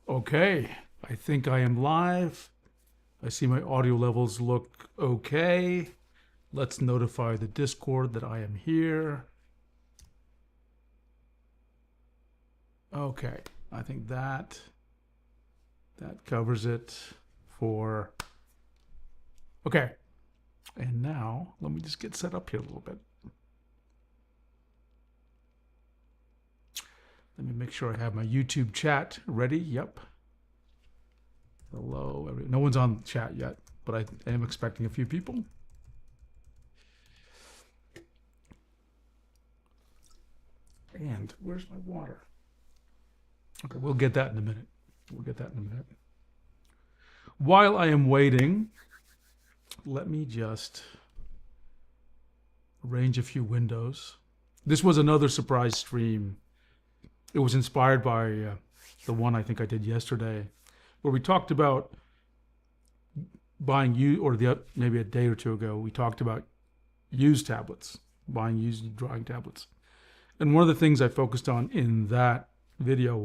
Okay, I think I am live. I see my audio levels look okay. Let's notify the Discord that I am here. Okay, I think that covers it for... Okay, and now let me just get set up here a little bit. Let me make sure I have my YouTube chat ready. Yep. Hello, no one's on chat yet, but I am expecting a few people. And where's my water? Okay, we'll get that in a minute. While I am waiting, let me just arrange a few windows. This was another surprise stream. It was inspired by the one I think I did yesterday, where we talked about buying maybe a day or two ago, we talked about used tablets, buying used drawing tablets. And one of the things I focused on in that video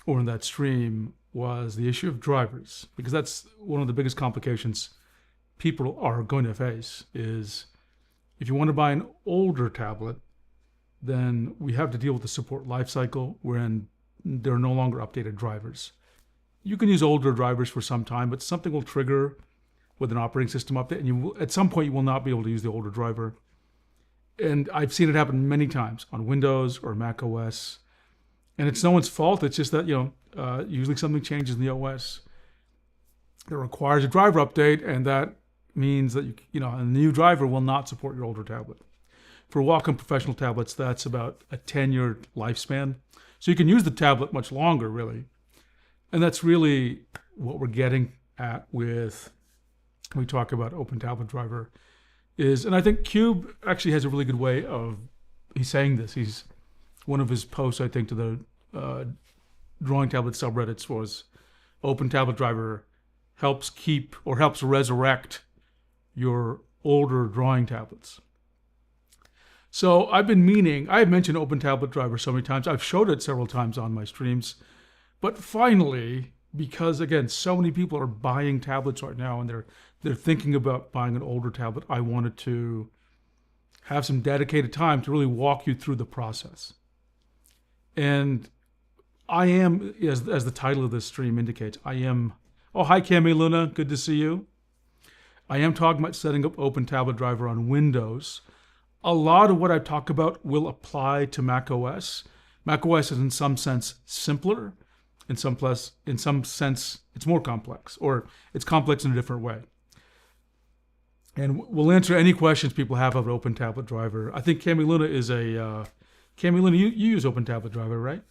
in that stream, was the issue of drivers, because that's one of the biggest complications people are going to face. Is if you want to buy an older tablet, then we have to deal with the support lifecycle, wherein there are no longer updated drivers. You can use older drivers for some time, but something will trigger with an operating system update, and at some point you will not be able to use the older driver. And I've seen it happen many times on Windows or Mac OS, and it's no one's fault. It's just that usually something changes in the OS that requires a driver update, and that means that a new driver will not support your older tablet. For Wacom professional tablets, that's about a 10-year lifespan. So you can use the tablet much longer, really. And that's really what we're getting at when we talk about OpenTabletDriver. And I think Cube actually has a really good way of saying this. One of his posts, I think, to the drawing tablet subreddits was OpenTabletDriver helps resurrect your older drawing tablets. So I have mentioned OpenTabletDriver so many times. I've showed it several times on my streams. But finally, because again, so many people are buying tablets right now and they're thinking about buying an older tablet, I wanted to have some dedicated time to really walk you through the process. And I am, as the title of this stream indicates, oh, hi Cami Luna, good to see you. I am talking about setting up OpenTabletDriver on Windows. A lot of what I talk about will apply to Mac OS. Mac OS is in some sense simpler. In some sense, it's more complex, or it's complex in a different way. And we'll answer any questions people have about OpenTabletDriver. I think Cami Luna Cami Luna, you use OpenTabletDriver, right?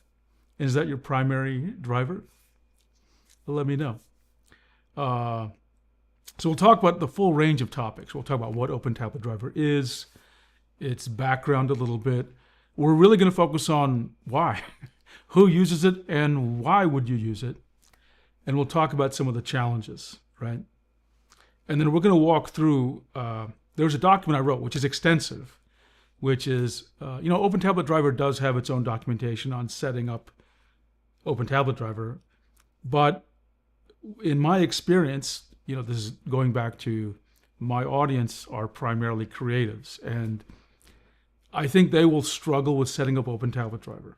And is that your primary driver? Well, let me know. So we'll talk about the full range of topics. We'll talk about what OpenTabletDriver is, its background a little bit. We're really going to focus on why. Who uses it and why would you use it? And we'll talk about some of the challenges, right? And then we're going to walk through, there's a document I wrote, which is extensive, which is, OpenTabletDriver does have its own documentation on setting up OpenTabletDriver. But in my experience, this is going back to my audience are primarily creatives. And I think they will struggle with setting up OpenTabletDriver.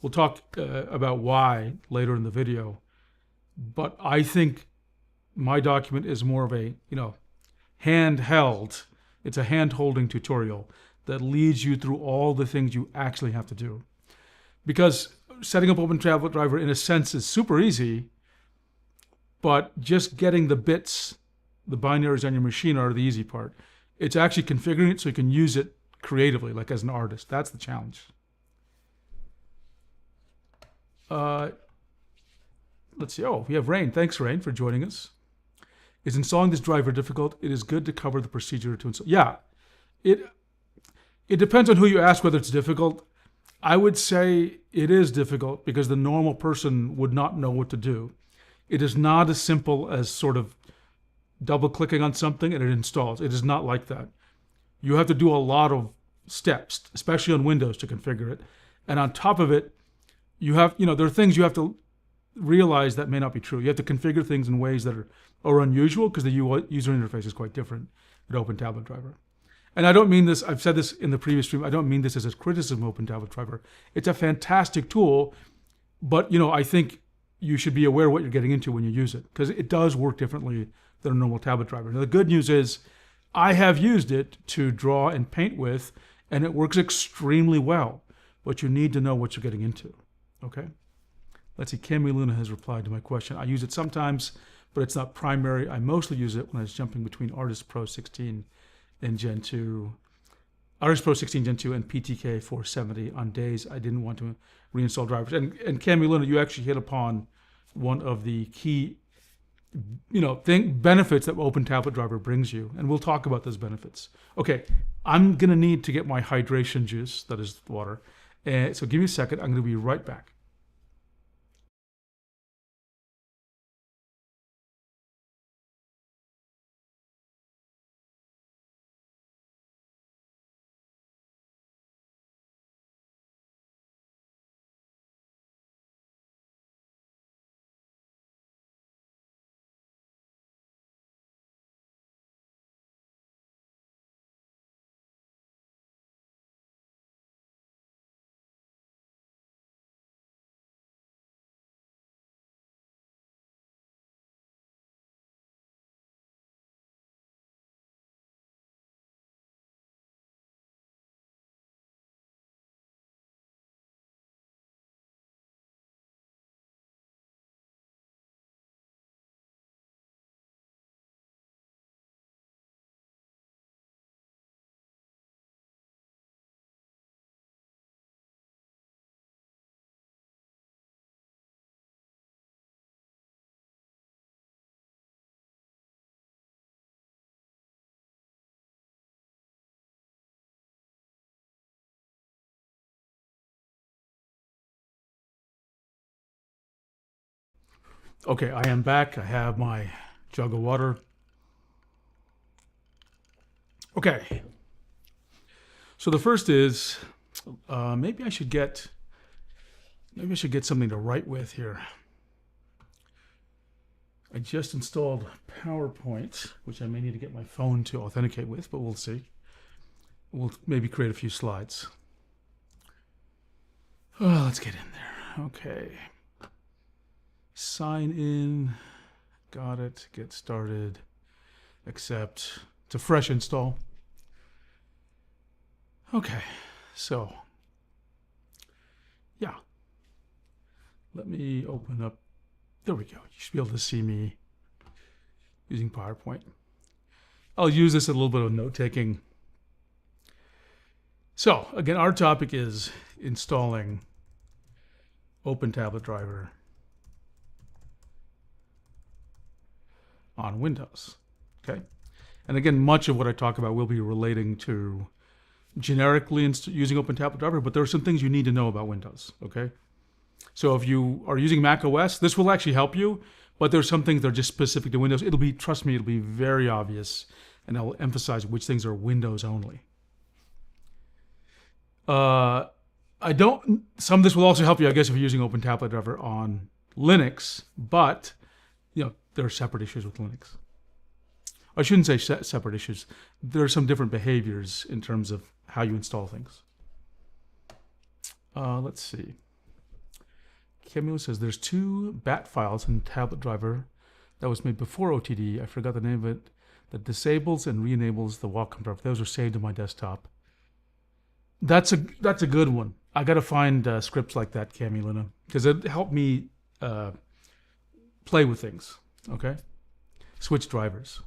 We'll talk about why later in the video, but I think my document is more of a, handheld. It's a hand-holding tutorial that leads you through all the things you actually have to do. Because setting up OpenTabletDriver in a sense is super easy, but just getting the bits, the binaries on your machine are the easy part. It's actually configuring it so you can use it creatively, like as an artist. That's the challenge. Let's see. Oh, we have Rain. Thanks, Rain, for joining us. Is installing this driver difficult? It is good to cover the procedure to install. Yeah, it depends on who you ask whether it's difficult. I would say it is difficult because the normal person would not know what to do. It is not as simple as sort of double-clicking on something and it installs. It is not like that. You have to do a lot of steps, especially on Windows, to configure it. And on top of it, you have, there are things you have to realize that may not be true. You have to configure things in ways that are unusual because the user interface is quite different at OpenTabletDriver. And I don't mean this, I've said this in the previous stream, I don't mean this as a criticism of OpenTabletDriver. It's a fantastic tool, but I think you should be aware of what you're getting into when you use it, because it does work differently than a normal tablet driver. Now, the good news is I have used it to draw and paint with, and it works extremely well, but you need to know what you're getting into, okay? Let's see, Cami Luna has replied to my question. I use it sometimes, but it's not primary. I mostly use it when I was jumping between Artist Pro 16 and Gen 2, Artist Pro 16 Gen 2 and PTK 470 on days I didn't want to reinstall drivers. And Cami Luna, you actually hit upon one of the key, benefits that OpenTabletDriver brings you, and we'll talk about those benefits. Okay, I'm gonna need to get my hydration juice, that is water, so give me a second. I'm gonna be right back. Okay, I am back. I have my jug of water. Okay. So the first is, maybe I should get something to write with here. I just installed PowerPoint, which I may need to get my phone to authenticate with, but we'll see. We'll maybe create a few slides. Oh, let's get in there. Okay. Sign in. Got it. Get started. Accept. It's a fresh install. Okay. So, yeah. Let me open up. There we go. You should be able to see me using PowerPoint. I'll use this a little bit of note-taking. So, again, our topic is installing OpenTabletDriver on Windows, okay? And again, much of what I talk about will be relating to generically using OpenTabletDriver, but there are some things you need to know about Windows, okay? So if you are using Mac OS, this will actually help you, but there's some things that are just specific to Windows. Trust me, it'll be very obvious, and I'll emphasize which things are Windows only. Some of this will also help you, I guess, if you're using OpenTabletDriver on Linux, but there are separate issues with Linux. I shouldn't say separate issues. There are some different behaviors in terms of how you install things. Let's see. Camilo says there's 2 bat files in TabletDriver that was made before OTD. I forgot the name of it. That disables and re-enables the Wacom driver. Those are saved to my desktop. That's a good one. I got to find scripts like that, Camilina, because it helped me play with things. Okay, switch drivers.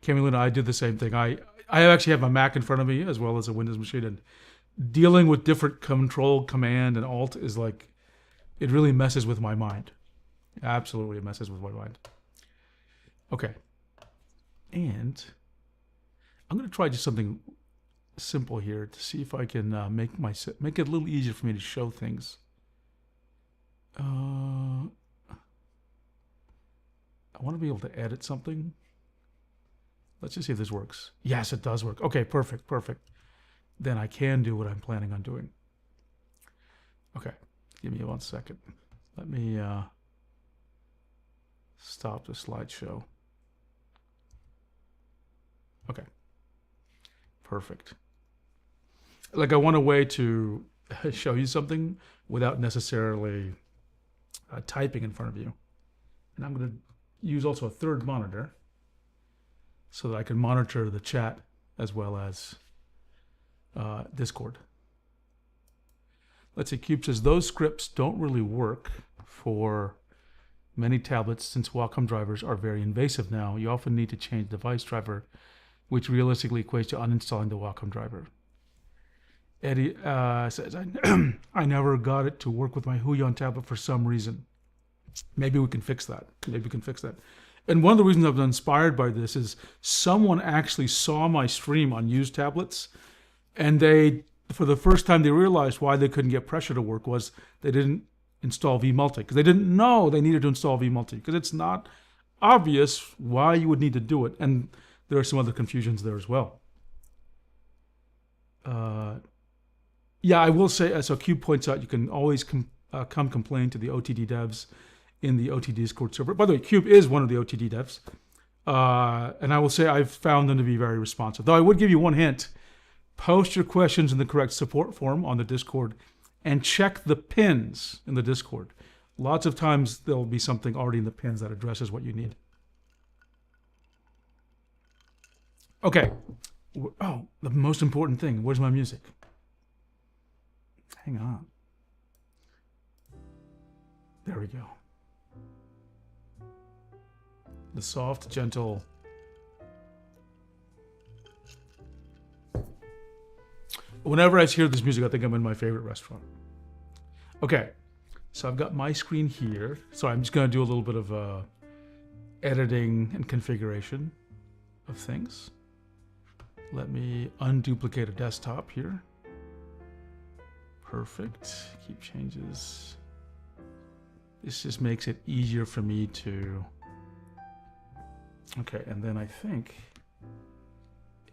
Camilina, I did the same thing. I actually have a Mac in front of me as well as a Windows machine, and dealing with different Control, Command, and Alt is like, it really messes with my mind. Absolutely, it messes with my mind. Okay, and I'm going to try just something simple here to see if I can make it a little easier for me to show things. I want to be able to edit something. Let's just see if this works. Yes, it does work. Okay, perfect. then I can do what I'm planning on doing. Okay, give me 1 second. Let me stop the slideshow. Okay, perfect. Like, I want a way to show you something without necessarily typing in front of you. And I'm going to use also a third monitor so that I can monitor the chat as well as Discord. Let's see, Cube says those scripts don't really work for many tablets since Wacom drivers are very invasive now. You often need to change the device driver, which realistically equates to uninstalling the Wacom driver. Eddie says, I never got it to work with my Huion tablet for some reason. Maybe we can fix that. Maybe we can fix that. And one of the reasons I've been inspired by this is someone actually saw my stream on used tablets, and they, for the first time, they realized why they couldn't get pressure to work was they didn't install vMulti, because they didn't know they needed to install vMulti, because it's not obvious why you would need to do it. And there are some other confusions there as well. Yeah, I will say, so Cube points out, you can always come complain to the OTD devs in the OTD Discord server. By the way, Cube is one of the OTD devs. And I will say I've found them to be very responsive. Though I would give you one hint. Post your questions in the correct support form on the Discord and check the pins in the Discord. Lots of times there'll be something already in the pins that addresses what you need. Okay. Oh, the most important thing. Where's my music? Hang on. There we go. The soft, gentle. Whenever I hear this music, I think I'm in my favorite restaurant. Okay, so I've got my screen here. So I'm just going to do a little bit of editing and configuration of things. Let me unduplicate a desktop here. Perfect. Keep changes. This just makes it easier for me to... Okay, and then I think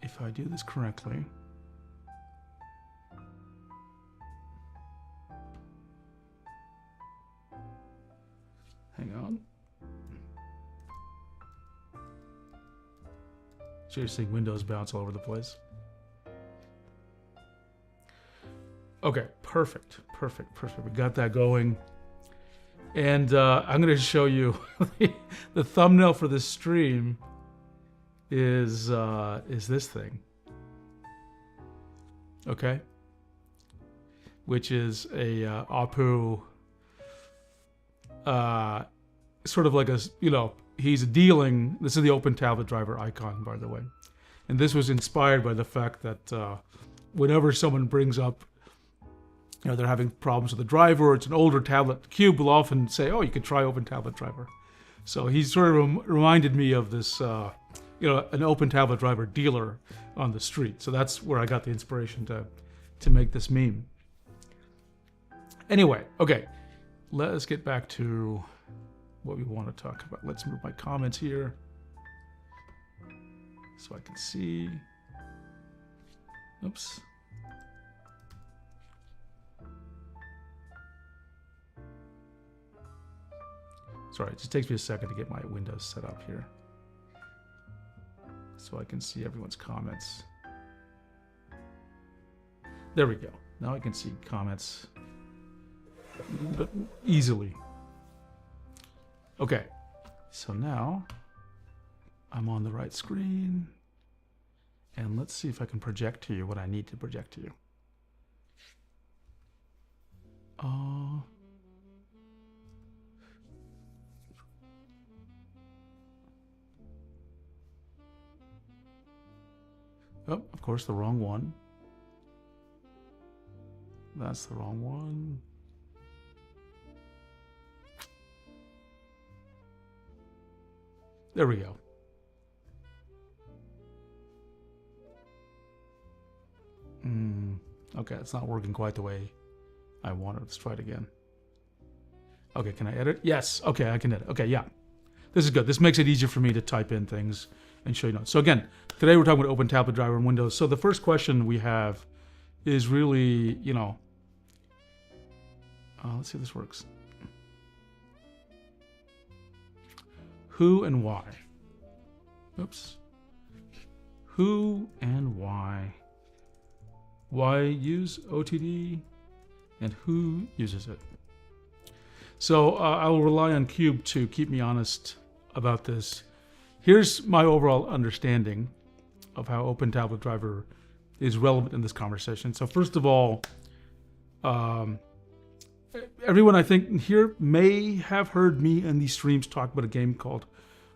if I do this correctly... Hang on. So you're seeing windows bounce all over the place. Okay, perfect. We got that going. And I'm going to show you the thumbnail for this stream is this thing. Okay? Which is a Apu, sort of like a, he's dealing, this is the OpenTabletDriver icon, by the way. And this was inspired by the fact that whenever someone brings up, they're having problems with the driver, or it's an older tablet, Cube will often say, oh, you could try OpenTabletDriver. So he sort of reminded me of this, an OpenTabletDriver dealer on the street. So that's where I got the inspiration to make this meme. Anyway, okay, let's get back to what we want to talk about. Let's move my comments here so I can see. Oops. Sorry, it just takes me a second to get my windows set up here so I can see everyone's comments. There we go. Now I can see comments easily. Okay, so now I'm on the right screen, and let's see if I can project to you what I need to project to you. Oh, of course, the wrong one. That's the wrong one. There we go. Okay, it's not working quite the way I wanted. Let's try it again. Okay, can I edit? Yes. Okay, I can edit. Okay, yeah. This is good. This makes it easier for me to type in things and show you notes. So again, today we're talking about OpenTabletDriver and Windows. So the first question we have is really, let's see if this works. Who and why. Oops. Who and why. Why use OTD and who uses it. So I will rely on Cube to keep me honest about this. Here's my overall understanding of how OpenTabletDriver is relevant in this conversation. So first of all, everyone I think here may have heard me in these streams talk about a game called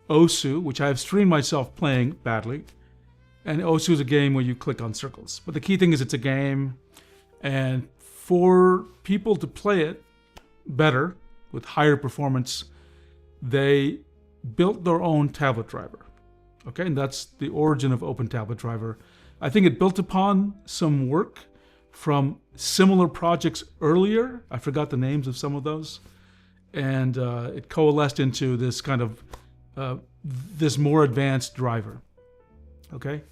Osu, which I have streamed myself playing badly. And Osu is a game where you click on circles. But the key thing is it's a game, and for people to play it better, with higher performance, they built their own tablet driver. Okay, and that's the origin of OpenTabletDriver. I think it built upon some work from similar projects earlier. I forgot the names of some of those. And it coalesced into this kind of, this more advanced driver. Okay?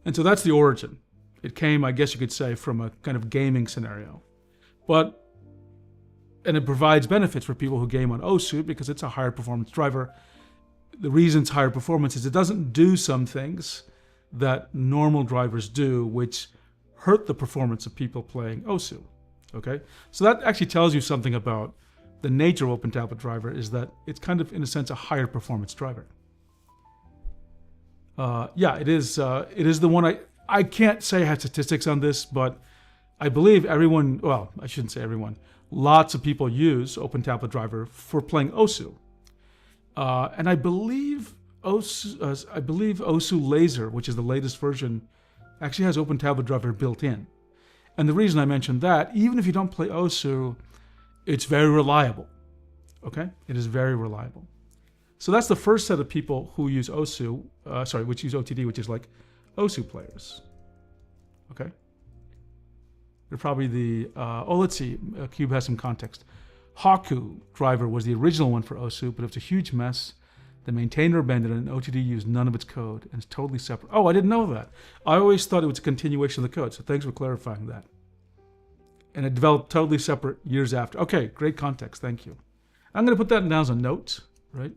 And so that's the origin. It came, I guess you could say, from a kind of gaming scenario. And it provides benefits for people who game on Osu because it's a higher performance driver. The reason it's higher performance is it doesn't do some things that normal drivers do, which hurt the performance of people playing Osu. Okay? So that actually tells you something about the nature of OpenTabletDriver, is that it's kind of, in a sense, a higher performance driver. Yeah, it is the one I can't say I have statistics on this, but I believe everyone, well, I shouldn't say everyone, lots of people use OpenTabletDriver for playing Osu. And I believe Osu Laser, which is the latest version, actually has OpenTabletDriver built in. And the reason I mentioned that, even if you don't play Osu, it's very reliable. Okay? It is very reliable. So that's the first set of people who use Osu, which use OTD, which is like Osu players. Okay? They're probably the, let's see, Cube has some context. Haku driver was the original one for Osu, but it was a huge mess. The maintainer abandoned it, and OTD used none of its code, and it's totally separate. Oh, I didn't know that. I always thought it was a continuation of the code, so thanks for clarifying that. And it developed totally separate years after. Okay, great context, thank you. I'm going to put that down as a note, right?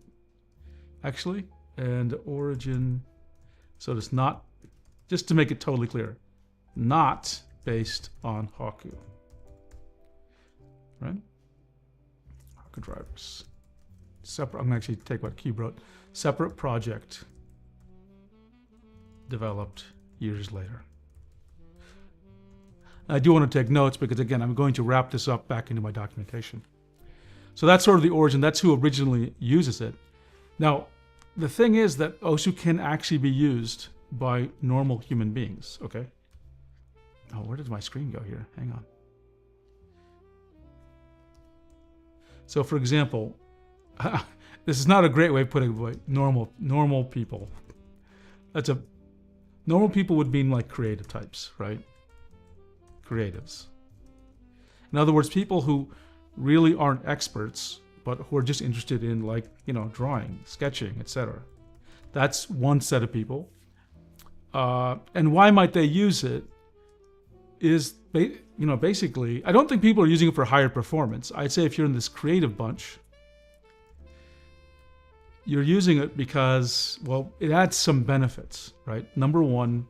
Actually, and origin, so it's not, just to make it totally clear, not based on Haku, right? Haku drivers. Separate, I'm going to actually take what Cube wrote. Separate project developed years later. I do want to take notes because, again, I'm going to wrap this up back into my documentation. So that's sort of the origin. That's who originally uses it. Now, the thing is that Osu can actually be used by normal human beings, okay? Oh, where did my screen go here? Hang on. So, for example, this is not a great way of putting it, normal people. Normal people would mean like creative types, right? Creatives. In other words, people who really aren't experts, but who are just interested in, like, drawing, sketching, etc. That's one set of people. And why might they use it is, basically, I don't think people are using it for higher performance. I'd say if you're in this creative bunch, you're using it because, well, it adds some benefits, right? Number one,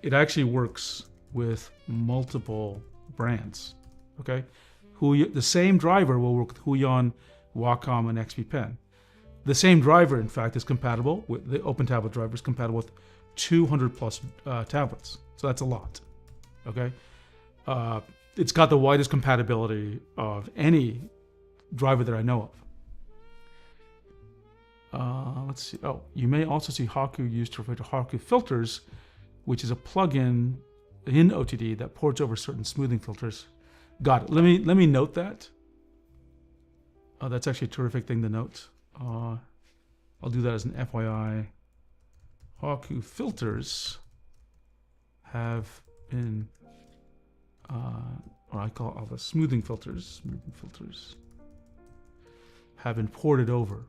it actually works with multiple brands, okay? The same driver will work with Huion, Wacom, and XP Pen. The same driver, in fact, is compatible with the OpenTabletDriver is compatible with 200 plus tablets. So that's a lot, okay? It's got the widest compatibility of any driver that I know of. Let's see. Oh, you may also see Haku used to refer to Haku filters, which is a plugin in OTD that ports over certain smoothing filters. Got it. Let me note that. That's actually a terrific thing to note. I'll do that as an FYI. Haku filters have been, or I call all the smoothing filters have been ported over.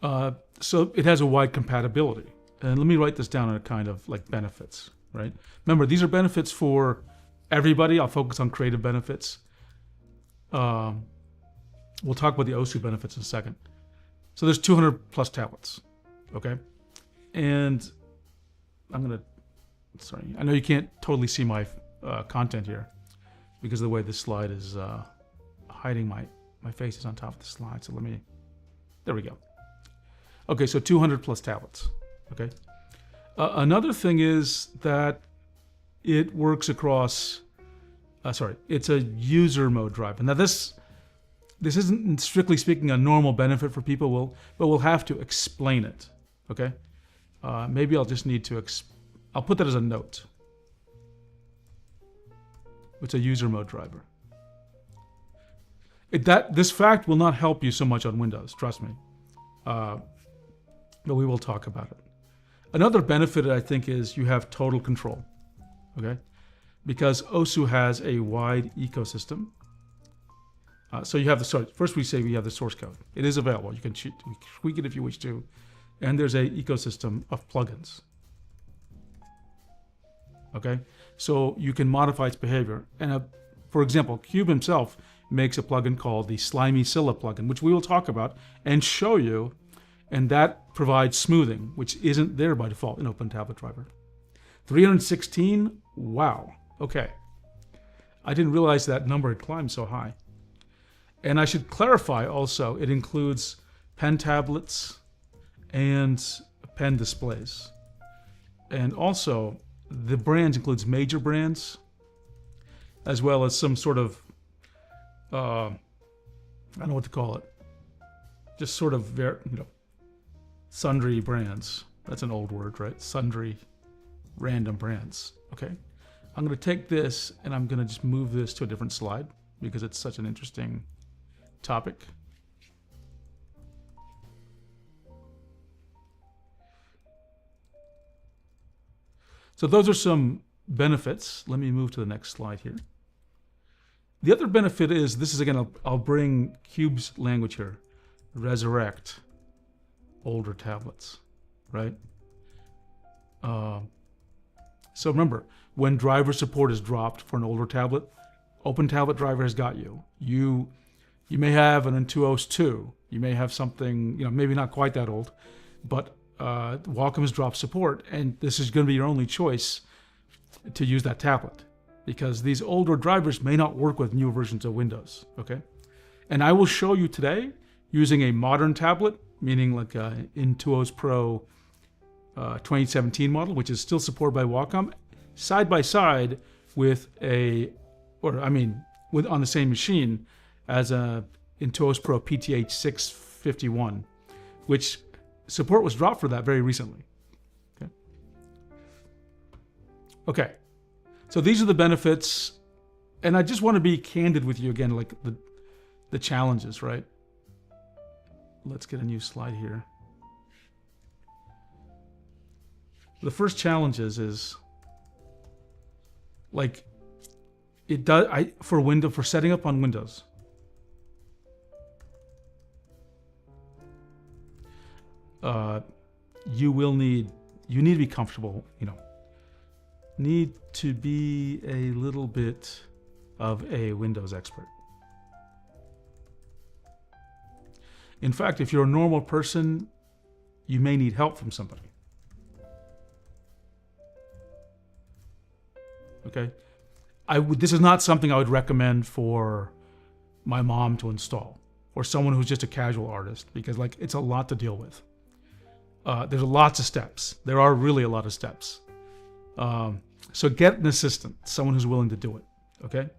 So it has a wide compatibility. And let me write this down in a kind of like benefits, right? Remember, these are benefits for everybody. I'll focus on creative benefits. We'll talk about the OSU benefits in a second. So there's 200 plus tablets, okay? And I'm gonna, sorry, I know you can't totally see my content here because of the way this slide is hiding my face is on top of the slide. So let me, there we go. Okay, so 200 plus tablets, okay? Another thing is that it works across, it's a user mode driver. Now this isn't strictly speaking a normal benefit for people, but we'll have to explain it, okay? Maybe I'll just need to, I'll put that as a note. It's a user mode driver. This fact will not help you so much on Windows, trust me. But we will talk about it. Another benefit, I think, is you have total control, okay? Because OSU has a wide ecosystem. So you have first we say we have the source code. It is available. You can tweak it if you wish to. And there's a ecosystem of plugins. Okay? So you can modify its behavior. And for example, Cube himself makes a plugin called the Slimy Scylla plugin, which we will talk about and show you. And that provides smoothing, which isn't there by default in OpenTabletDriver. 316, wow, okay. I didn't realize that number had climbed so high. And I should clarify also, it includes pen tablets and pen displays. And also, the brands includes major brands, as well as some sort of, I don't know what to call it, just sort of, sundry brands. That's an old word, right? Sundry random brands. Okay. I'm going to take this and I'm going to just move this to a different slide because it's such an interesting topic. So those are some benefits. Let me move to the next slide here. The other benefit is, this is again, I'll bring Cube's language here. Resurrect older tablets, right? So remember, when driver support is dropped for an older tablet, OpenTabletDriver has got you. You may have an Intuos 2. You may have something, maybe not quite that old, but Wacom has dropped support, and this is going to be your only choice to use that tablet because these older drivers may not work with newer versions of Windows, okay? And I will show you today using a modern tablet, meaning like Intuos Pro 2017 model, which is still supported by Wacom, side by side with on the same machine as a Intuos Pro PTH 651, which support was dropped for that very recently. Okay. So these are the benefits, and I just want to be candid with you again, like the challenges, right? Let's get a new slide here. The first challenge is like it does for setting up on Windows. You need to be comfortable, need to be a little bit of a Windows expert. In fact, if you're a normal person, you may need help from somebody. Okay? This is not something I would recommend for my mom to install or someone who's just a casual artist because it's a lot to deal with. There's lots of steps. There are really a lot of steps. So get an assistant, someone who's willing to do it, okay?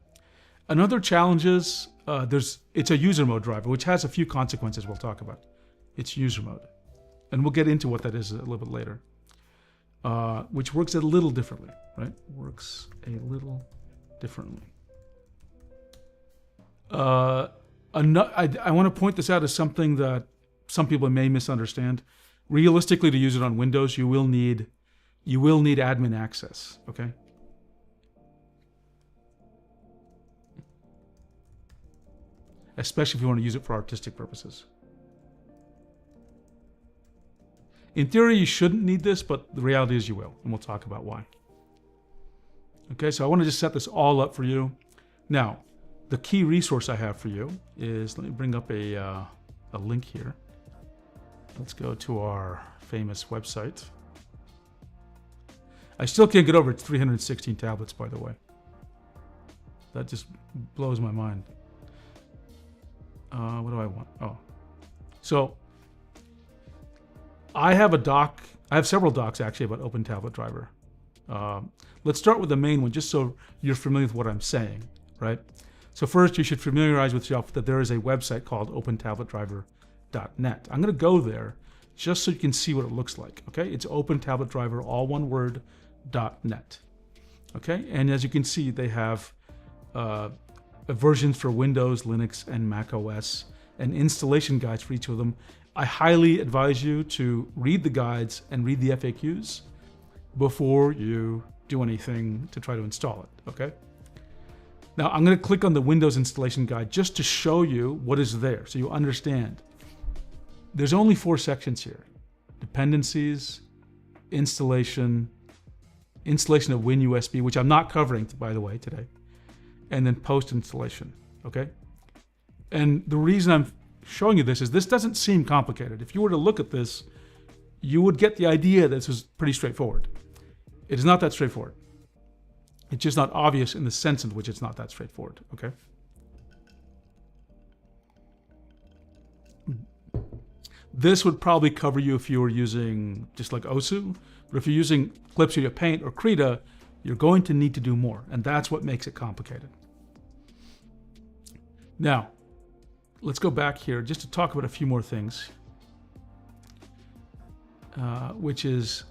Another challenge is it's a user mode driver, which has a few consequences we'll talk about. It's user mode. And we'll get into what that is a little bit later. Which works a little differently, right? Works a little differently. I want to point this out as something that some people may misunderstand. Realistically, to use it on Windows, you will need admin access, okay? Especially if you want to use it for artistic purposes. In theory, you shouldn't need this, but the reality is you will, and we'll talk about why. Okay, so I want to just set this all up for you. Now, the key resource I have for you is, let me bring up a link here. Let's go to our famous website. I still can't get over it's 316 tablets, by the way. That just blows my mind. What do I want? Oh. So, I have a doc. I have several docs, actually, about OpenTabletDriver. Let's start with the main one, just so you're familiar with what I'm saying, right? So first, you should familiarize with yourself that there is a website called OpenTabletDriver.net. I'm going to go there just so you can see what it looks like, okay? It's OpenTabletDriver, all one word, .net, okay? And as you can see, they have versions for Windows, Linux, and Mac OS, and installation guides for each of them. I highly advise you to read the guides and read the FAQs before you do anything to try to install it, okay? Now, I'm going to click on the Windows installation guide just to show you what is there, so you understand. There's only 4 sections here: dependencies, installation of WinUSB, which I'm not covering, by the way, today, and then post-installation, okay? And the reason I'm showing you this is this doesn't seem complicated. If you were to look at this, you would get the idea that this is pretty straightforward. It is not that straightforward. It's just not obvious in the sense in which it's not that straightforward, okay? This would probably cover you if you were using just like OSU, but if you're using Clip Studio Paint or Krita, you're going to need to do more, and that's what makes it complicated. Now, let's go back here just to talk about a few more things, which is,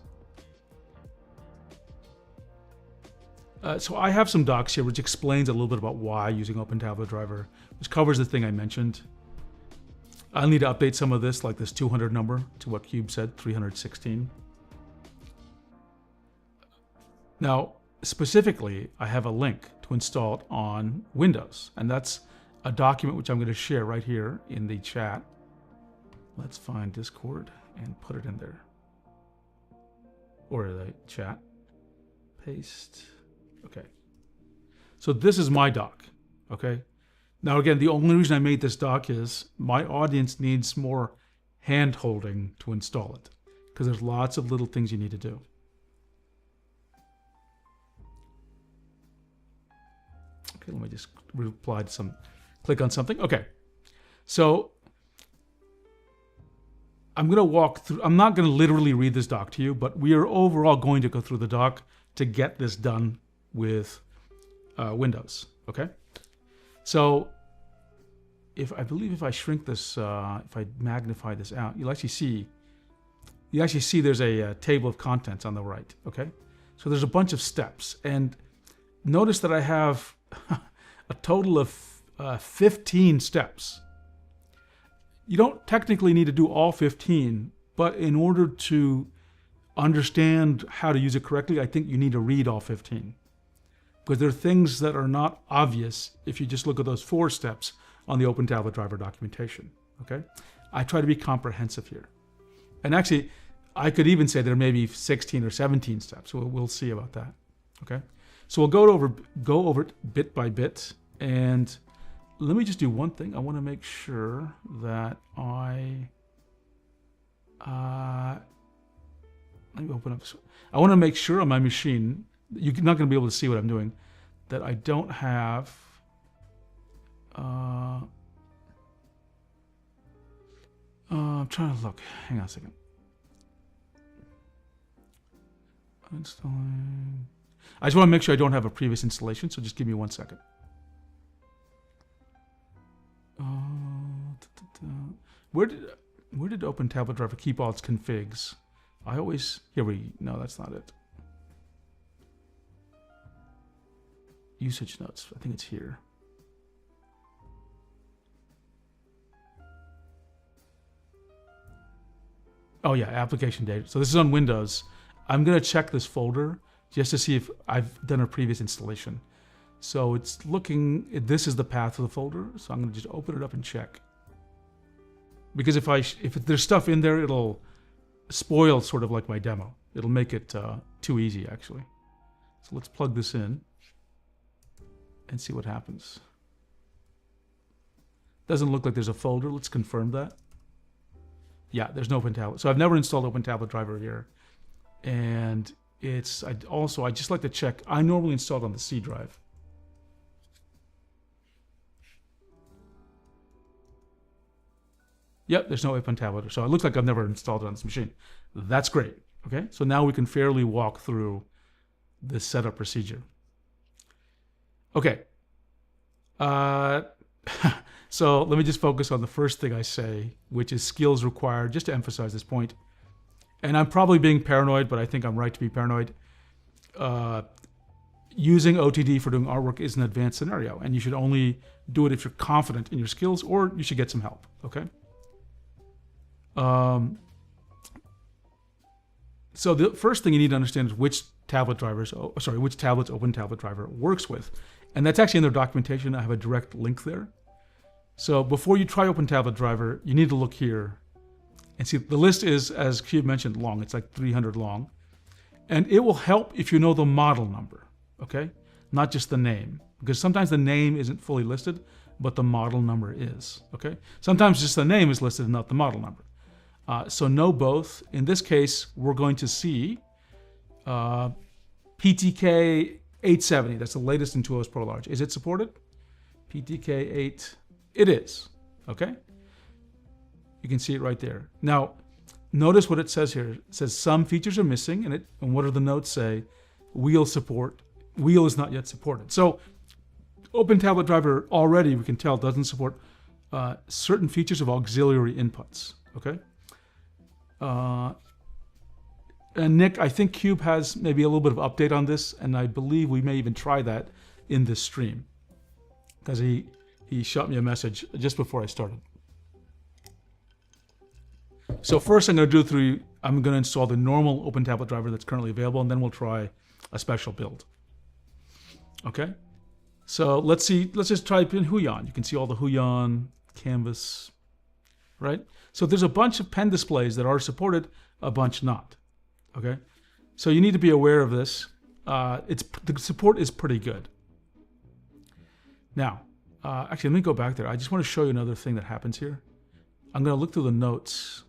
so I have some docs here which explains a little bit about why using OpenTabletDriver, which covers the thing I mentioned. I'll need to update some of this, like this 200 number, to what Cube said, 316. Now, specifically, I have a link to install it on Windows, and that's a document which I'm going to share right here in the chat. Let's find Discord and put it in there. Or the chat. Paste. Okay. So this is my doc, okay? Now again, the only reason I made this doc is my audience needs more hand-holding to install it, because there's lots of little things you need to do. Okay, let me just reply to some, click on something. Okay, so I'm going to walk through, I'm not going to literally read this doc to you, but we are overall going to go through the doc to get this done with Windows, okay? So I believe if I shrink this, if I magnify this out, you'll actually see there's a table of contents on the right, okay? So there's a bunch of steps, and notice that I have a total of 15 steps. You don't technically need to do all 15, but in order to understand how to use it correctly, I think you need to read all 15. Because there are things that are not obvious if you just look at those 4 steps on the OpenTabletDriver documentation, okay? I try to be comprehensive here. And actually, I could even say there may be 16 or 17 steps. We'll see about that, okay? So we'll go over it bit by bit, and let me just do one thing. I want to make sure that let me open up. I want to make sure on my machine, you're not going to be able to see what I'm doing, that I don't have I'm trying to look. Hang on a second. Installing. I just want to make sure I don't have a previous installation, so just give me 1 second. Where did OpenTabletDriver keep all its configs? No, that's not it. Usage notes, I think it's here. Oh yeah, application data. So this is on Windows. I'm gonna check this folder just to see if I've done a previous installation. So it's looking, this is the path to the folder. So I'm gonna just open it up and check. Because if there's stuff in there, it'll spoil sort of like my demo. It'll make it too easy, actually. So let's plug this in and see what happens. Doesn't look like there's a folder. Let's confirm that. Yeah, there's no OpenTablet. So I've never installed OpenTabletDriver here. And I just like to check. I normally install it on the C drive. Yep, there's no OpenTablet. So it looks like I've never installed it on this machine. That's great. Okay, so now we can fairly walk through this setup procedure. Okay. So let me just focus on the first thing I say, which is skills required, just to emphasize this point. And I'm probably being paranoid, but I think I'm right to be paranoid. Using OTD for doing artwork is an advanced scenario, and you should only do it if you're confident in your skills, or you should get some help, okay? So the first thing you need to understand is which tablets OpenTabletDriver works with. And that's actually in their documentation. I have a direct link there. So before you try OpenTabletDriver, you need to look here and see the list is, as Cube mentioned, long. It's like 300 long. And it will help if you know the model number, okay? Not just the name, because sometimes the name isn't fully listed, but the model number is, okay? Sometimes just the name is listed and not the model number. So know both. In this case, we're going to see PTK 870. That's the latest in 2OS Pro Large. Is it supported? PTK 8. It is. Okay? You can see it right there. Now, notice what it says here. It says some features are missing, and what do the notes say? Wheel support. Wheel is not yet supported. So OpenTabletDriver already, we can tell, doesn't support certain features of auxiliary inputs. Okay? And Nick, I think Cube has maybe a little bit of update on this, and I believe we may even try that in this stream, because he shot me a message just before I started. So first I'm going to install the normal OpenTabletDriver that's currently available, and then we'll try a special build. Okay? So let's just type in Huion. You can see all the Huion canvas, right? So there's a bunch of pen displays that are supported, a bunch not. Okay, so you need to be aware of this. The support is pretty good. Now, actually, let me go back there. I just want to show you another thing that happens here. I'm going to look through the notes.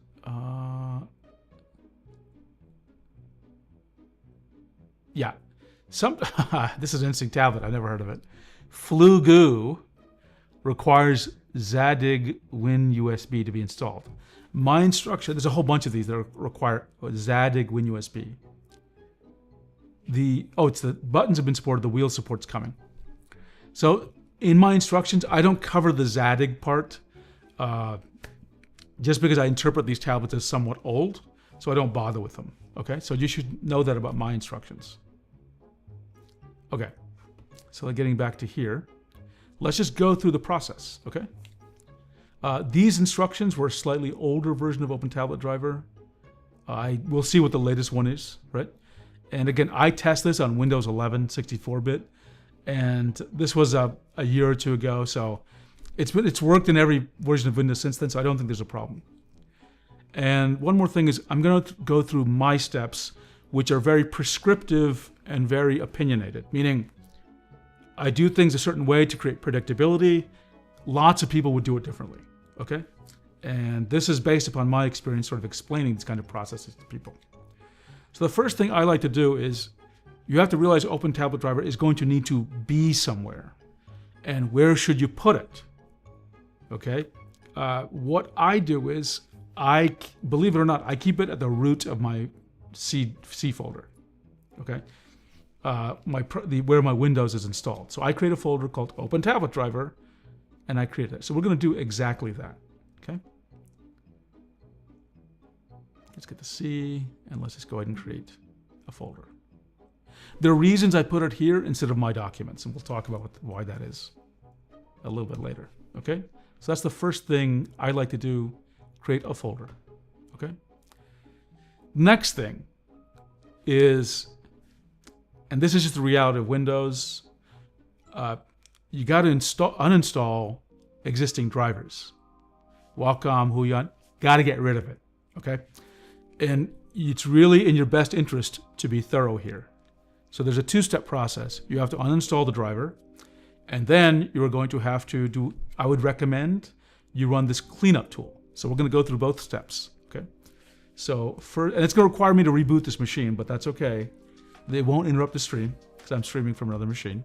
Yeah, this is an interesting tablet. I've never heard of it. Flugu requires Zadig Win USB to be installed. My instruction, there's a whole bunch of these that require Zadig Win USB. The buttons have been supported, the wheel support's coming. So in my instructions, I don't cover the Zadig part, just because I interpret these tablets as somewhat old, so I don't bother with them. Okay, so you should know that about my instructions. Okay, so getting back to here, let's just go through the process, okay? These instructions were a slightly older version of OpenTabletDriver. We'll see what the latest one is, right? And again, I test this on Windows 11 64-bit, and this was a year or two ago, so it's worked in every version of Windows since then, so I don't think there's a problem. And one more thing is I'm going to go through my steps, which are very prescriptive and very opinionated, meaning I do things a certain way to create predictability. Lots of people would do it differently, okay? And this is based upon my experience sort of explaining these kind of processes to people. So the first thing I like to do is you have to realize OpenTabletDriver is going to need to be somewhere. And where should you put it? Okay? What I do is, believe it or not, I keep it at the root of my C folder, okay? Where my Windows is installed. So I create a folder called OpenTabletDriver, and I create it. So we're going to do exactly that, okay? Let's get the C, and let's just go ahead and create a folder. There are reasons I put it here instead of my documents, and we'll talk about why that is a little bit later, okay? So that's the first thing I like to do, create a folder, okay? Next thing is, and this is just the reality of Windows, you got to uninstall existing drivers. Wacom, Huion, got to get rid of it, okay? And it's really in your best interest to be thorough here. So there's a two-step process. You have to uninstall the driver, and then you're going to have to do, I would recommend you run this cleanup tool. So we're going to go through both steps, okay? So first, and it's going to require me to reboot this machine, but that's okay. They won't interrupt the stream because I'm streaming from another machine.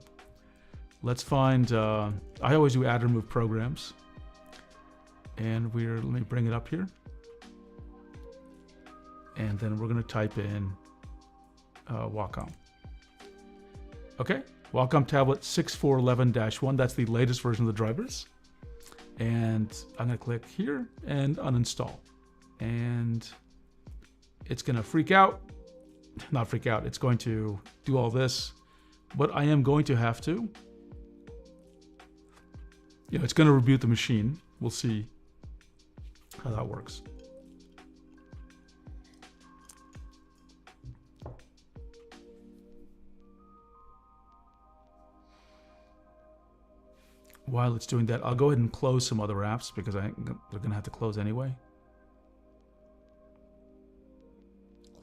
Let's find, I always do add remove programs. And let me bring it up here. And then we're going to type in Wacom. Okay, Wacom tablet 6411-1. That's the latest version of the drivers. And I'm going to click here and uninstall. And it's going to freak out. Not freak out. It's going to do all this. But I am going to have to. It's going to reboot the machine. We'll see how that works. While it's doing that, I'll go ahead and close some other apps because they're going to have to close anyway.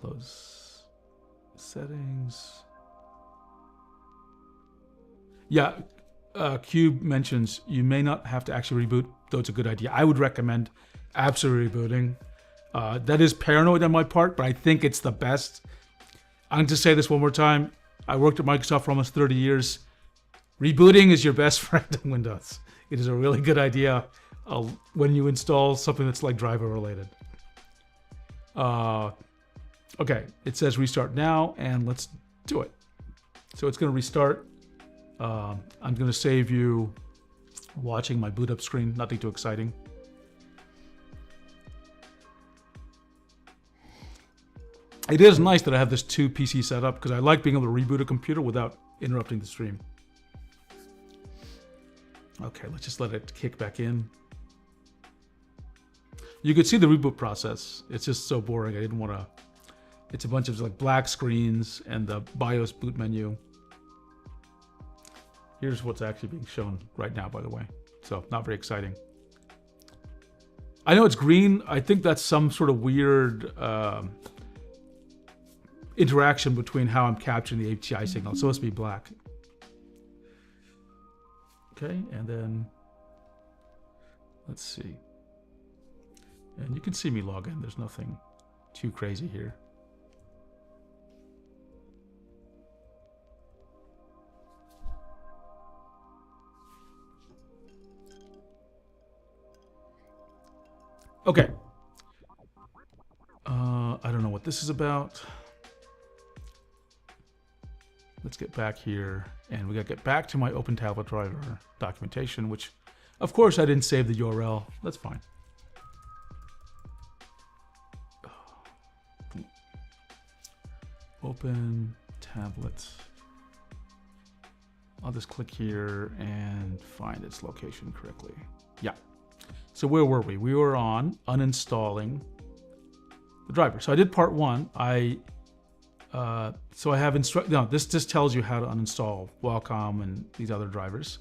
Close settings. Yeah, Cube mentions you may not have to actually reboot, though it's a good idea. I would recommend absolutely rebooting. That is paranoid on my part, but I think it's the best. I'm going to say this one more time. I worked at Microsoft for almost 30 years. Rebooting is your best friend in Windows. It is a really good idea when you install something that's like driver related. Okay, it says restart now, and let's do it. So it's going to restart. I'm going to save you watching my boot up screen. Nothing too exciting. It is nice that I have this 2 PC setup because I like being able to reboot a computer without interrupting the stream. Okay, let's just let it kick back in. You could see the reboot process. It's just so boring. I didn't want to. It's a bunch of like black screens and the BIOS boot menu. Here's what's actually being shown right now, by the way. So not very exciting. I know it's green. I think that's some sort of weird interaction between how I'm capturing the API signal. It's supposed to be black. Okay, and then let's see. And you can see me log in. There's nothing too crazy here. Okay. I don't know what this is about. Let's get back here, and we got to get back to my OpenTabletDriver documentation, which, of course, I didn't save the URL. That's fine. Open tablet. I'll just click here and find its location correctly. Yeah. So where were we? We were on uninstalling the driver. So I did part 1. So I have this just tells you how to uninstall Wacom and these other drivers.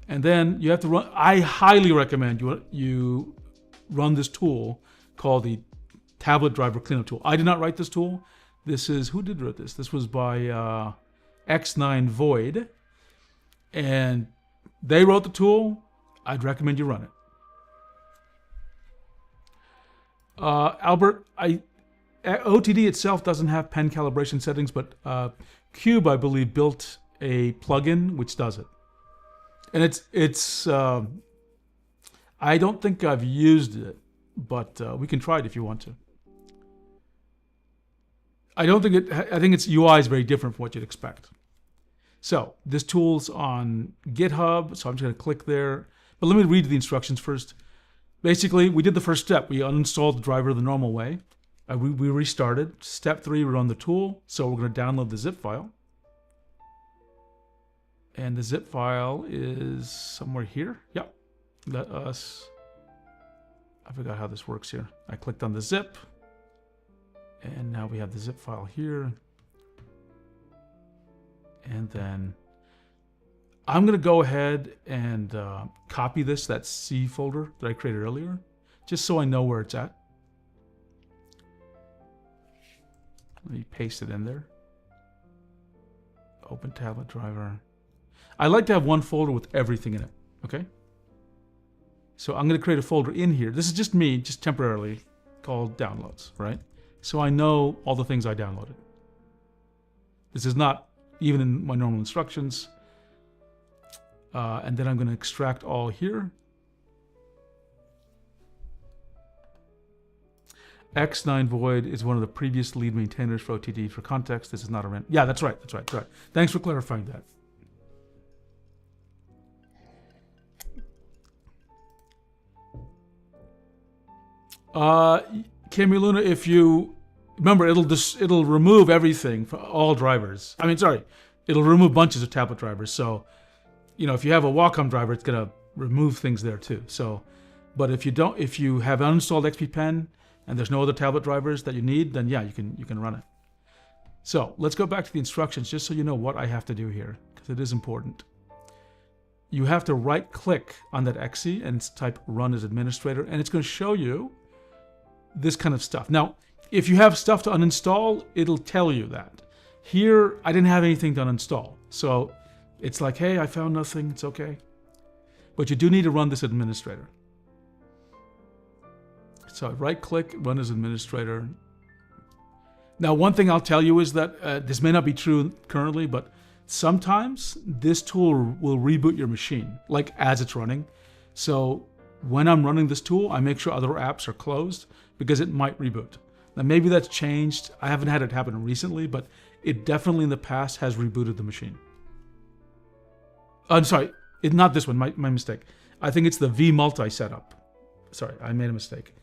And then you have to run, I highly recommend you run this tool called the Tablet Driver Cleanup Tool. I did not write this tool. This is, who did write this? This was by X9 Void. And they wrote the tool. I'd recommend you run it. Albert, OTD itself doesn't have pen calibration settings, but Cube, I believe, built a plugin which does it. And it's I don't think I've used it, but we can try it if you want to. I think its UI is very different from what you'd expect. So this tool's on GitHub, so I'm just going to click there. But let me read the instructions first. Basically, we did the first step. We uninstalled the driver the normal way. We restarted. Step 3, we run the tool. So we're going to download the zip file. And the zip file is somewhere here. Yep. Let us... I forgot how this works here. I clicked on the zip. And now we have the zip file here. And then I'm going to go ahead and copy that C folder that I created earlier, just so I know where it's at. Let me paste it in there. OpenTabletDriver. I like to have one folder with everything in it, okay? So I'm going to create a folder in here. This is just me, just temporarily, called downloads, right? So I know all the things I downloaded. This is not even in my normal instructions. And then I'm going to extract all here. X9 Void is one of the previous lead maintainers for OTD. For context, this is not a rent. Yeah, that's right. That's right. That's right. Thanks for clarifying that. Camuluna, if you remember, it'll remove everything for all drivers. I mean, sorry, it'll remove bunches of tablet drivers. So, you know, if you have a Wacom driver, it's gonna remove things there too. So, but if you have uninstalled XP Pen and there's no other tablet drivers that you need, then yeah, you can run it. So let's go back to the instructions just so you know what I have to do here, because it is important. You have to right-click on that exe and type Run as Administrator, and it's going to show you this kind of stuff. Now, if you have stuff to uninstall, it'll tell you that. Here, I didn't have anything to uninstall, so it's like, hey, I found nothing, it's okay. But you do need to run this administrator. So right-click, Run as Administrator. Now, one thing I'll tell you is that this may not be true currently, but sometimes this tool will reboot your machine, like as it's running. So when I'm running this tool, I make sure other apps are closed because it might reboot. Now, maybe that's changed. I haven't had it happen recently, but it definitely in the past has rebooted the machine. I'm sorry, not this one, my mistake. I think it's the vMulti setup. Sorry, I made a mistake.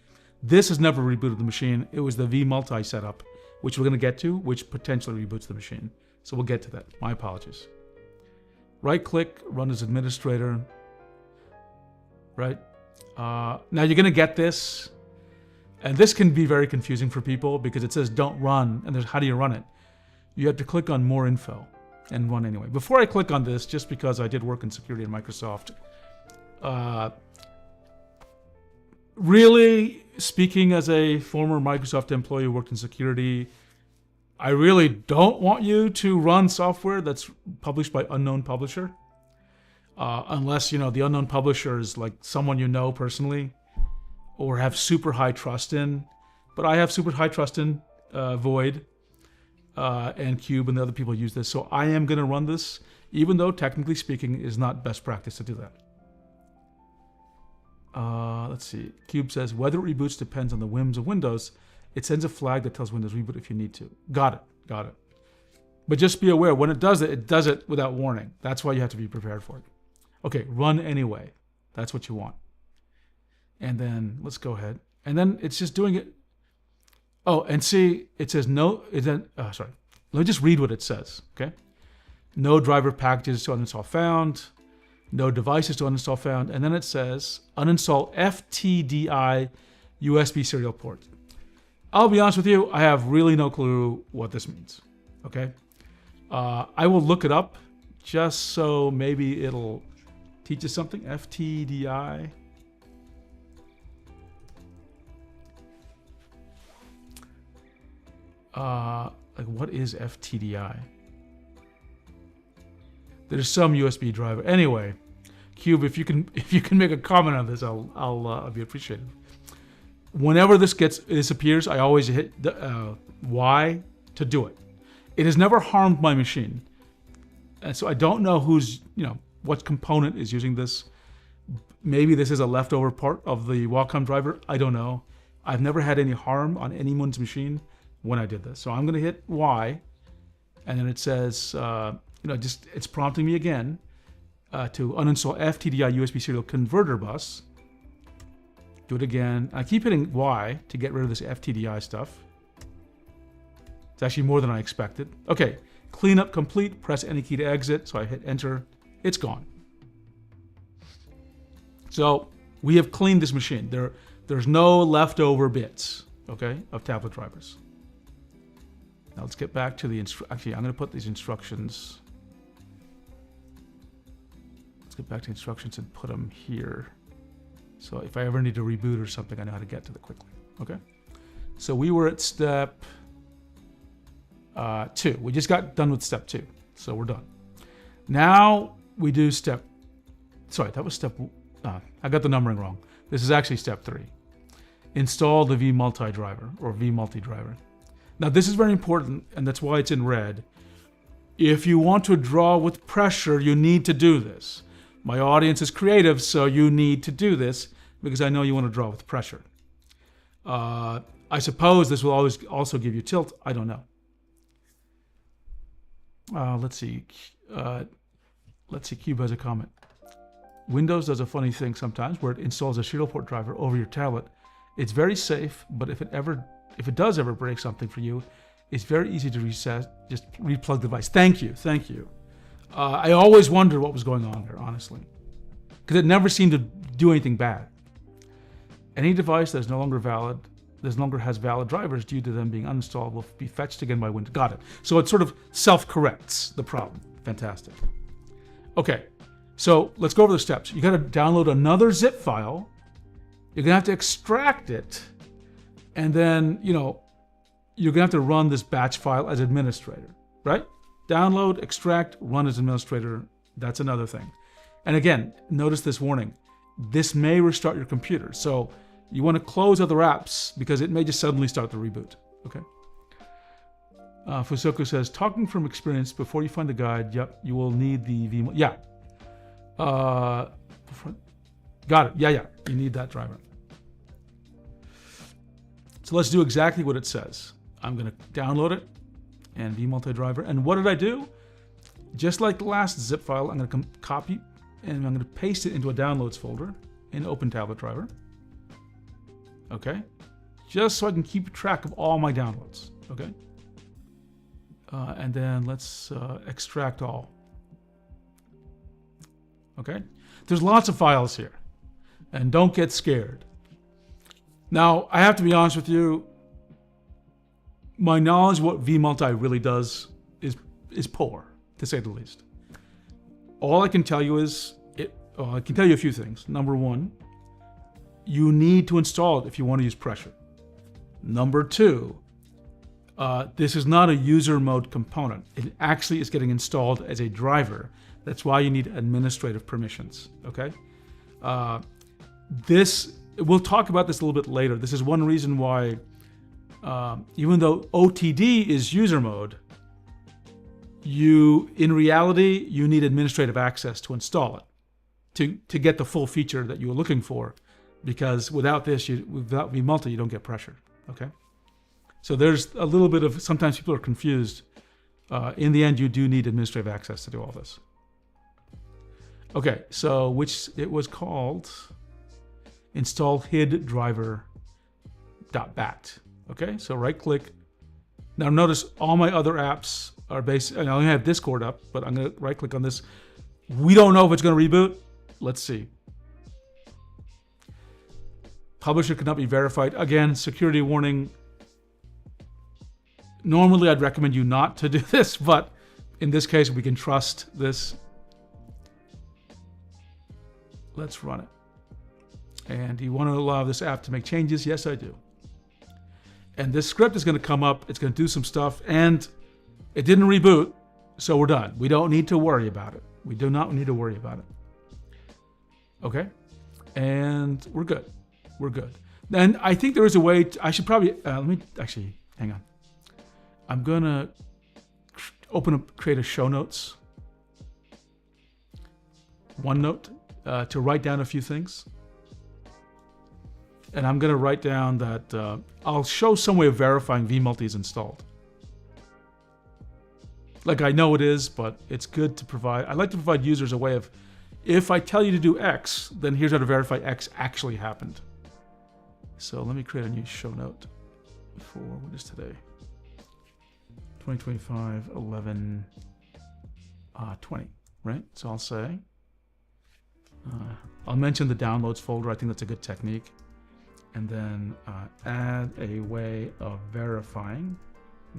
This has never rebooted the machine. It was the vMulti setup, which we're going to get to, which potentially reboots the machine. So we'll get to that. My apologies. Right-click, Run as Administrator. Right? Now you're going to get this, and this can be very confusing for people because it says don't run, and there's how do you run it? You have to click on More Info and run anyway. Before I click on this, just because I did work in security at Microsoft, really speaking as a former Microsoft employee who worked in security, I really don't want you to run software that's published by unknown publisher, unless, you know, the unknown publisher is like someone you know personally or have super high trust in. But I have super high trust in Void and Cube, and the other people use this. So I am going to run this, even though technically speaking is not best practice to do that. Let's see. Cube says, whether it reboots depends on the whims of Windows. It sends a flag that tells Windows reboot if you need to. Got it. Got it. But just be aware, when it does it without warning. That's why you have to be prepared for it. Okay, run anyway. That's what you want. And then let's go ahead. And then it's just doing it. Oh, and see, it says no. Sorry. Let me just read what it says. Okay. No driver packages to uninstall found. No devices to uninstall found. And then it says uninstall FTDI USB serial port. I'll be honest with you, I have really no clue what this means. Okay. I will look it up just so maybe it'll teach us something. FTDI. Like what is FTDI? There's some USB driver. Anyway, Cube, if you can make a comment on this, I'll be appreciative. Whenever this appears, I always hit Y to do it. It has never harmed my machine, and so I don't know what component is using this. Maybe this is a leftover part of the Wacom driver. I don't know. I've never had any harm on anyone's machine when I did this. So I'm going to hit Y, and then it says, it's prompting me again to uninstall FTDI USB serial converter bus. Do it again. I keep hitting Y to get rid of this FTDI stuff. It's actually more than I expected. Okay, cleanup complete. Press any key to exit. So I hit enter. It's gone. So we have cleaned this machine. There's no leftover bits, okay, of tablet drivers. Now let's get back to the actually, I'm going to put these instructions. Let's get back to instructions and put them here. So if I ever need to reboot or something, I know how to get to it quickly. Okay. So we were at step 2. We just got done with step 2, so we're done. Now we do step, sorry, that was step, I got the numbering wrong. This is actually step 3. Install the vMulti-driver or vMulti-driver. Now this is very important, and that's why it's in red. If you want to draw with pressure, you need to do this. My audience is creative, so you need to do this because I know you want to draw with pressure. I suppose this will always also give you tilt. I don't know. Let's see. Cube has a comment. Windows does a funny thing sometimes where it installs a serial port driver over your tablet. It's very safe, but if it does ever break something for you, it's very easy to reset. Just replug the device. Thank you. I always wondered what was going on there, honestly, because it never seemed to do anything bad. Any device that is no longer has valid drivers due to them being uninstalled will be fetched again by Windows. Got it. So it sort of self-corrects the problem. Fantastic. Okay, so let's go over the steps. You got to download another zip file. You're gonna have to extract it, and then you're gonna have to run this batch file as administrator, right? Download, extract, run as administrator. That's another thing. And again, notice this warning. This may restart your computer, so you want to close other apps because it may just suddenly start the reboot. Okay. Fusoku says, talking from experience, before you find the guide, yep, you will need the vMulti. Yeah. Got it. Yeah. You need that driver. So let's do exactly what it says. I'm going to download it and vMulti-driver. And what did I do? Just like the last zip file, I'm going to copy and I'm going to paste it into a downloads folder in OpenTabletDriver. Okay. Just so I can keep track of all my downloads. Okay. And then let's extract all. Okay. There's lots of files here. And don't get scared. Now, I have to be honest with you. My knowledge of what vMulti really does is poor, to say the least. All I can tell you is, I can tell you a few things. Number 1, you need to install it if you want to use pressure. Number 2, this is not a user mode component. It actually is getting installed as a driver. That's why you need administrative permissions, okay? We'll talk about this a little bit later. This is one reason why, even though OTD is user mode, in reality, you need administrative access to install it, to get the full feature that you were looking for, because without this, without vMulti, you don't get pressure, okay? So there's a little bit of, sometimes people are confused. In the end, you do need administrative access to do all this. Okay, so it was called install hid driver.bat. Okay, so right click. Now notice all my other apps are based, and I only have Discord up, but I'm gonna right click on this. We don't know if it's gonna reboot. Let's see. Publisher cannot be verified. Again, security warning. Normally I'd recommend you not to do this, but in this case we can trust this. Let's run it. And you want to allow this app to make changes? Yes, I do. And this script is going to come up. It's going to do some stuff. And it didn't reboot, so we're done. We don't need to worry about it. We do not need to worry about it. Okay? And we're good. We're good. Then I think there is a way I should probably, let me actually, hang on. I'm going to create a show notes. OneNote to write down a few things. And I'm going to write down that I'll show some way of verifying vMulti is installed. Like I know it is, but it's good to provide. I like to provide users a way of, if I tell you to do X, then here's how to verify X actually happened. So let me create a new show note for, what is today? 2025, 11, 20, right? So I'll say, I'll mention the downloads folder. I think that's a good technique. And then add a way of verifying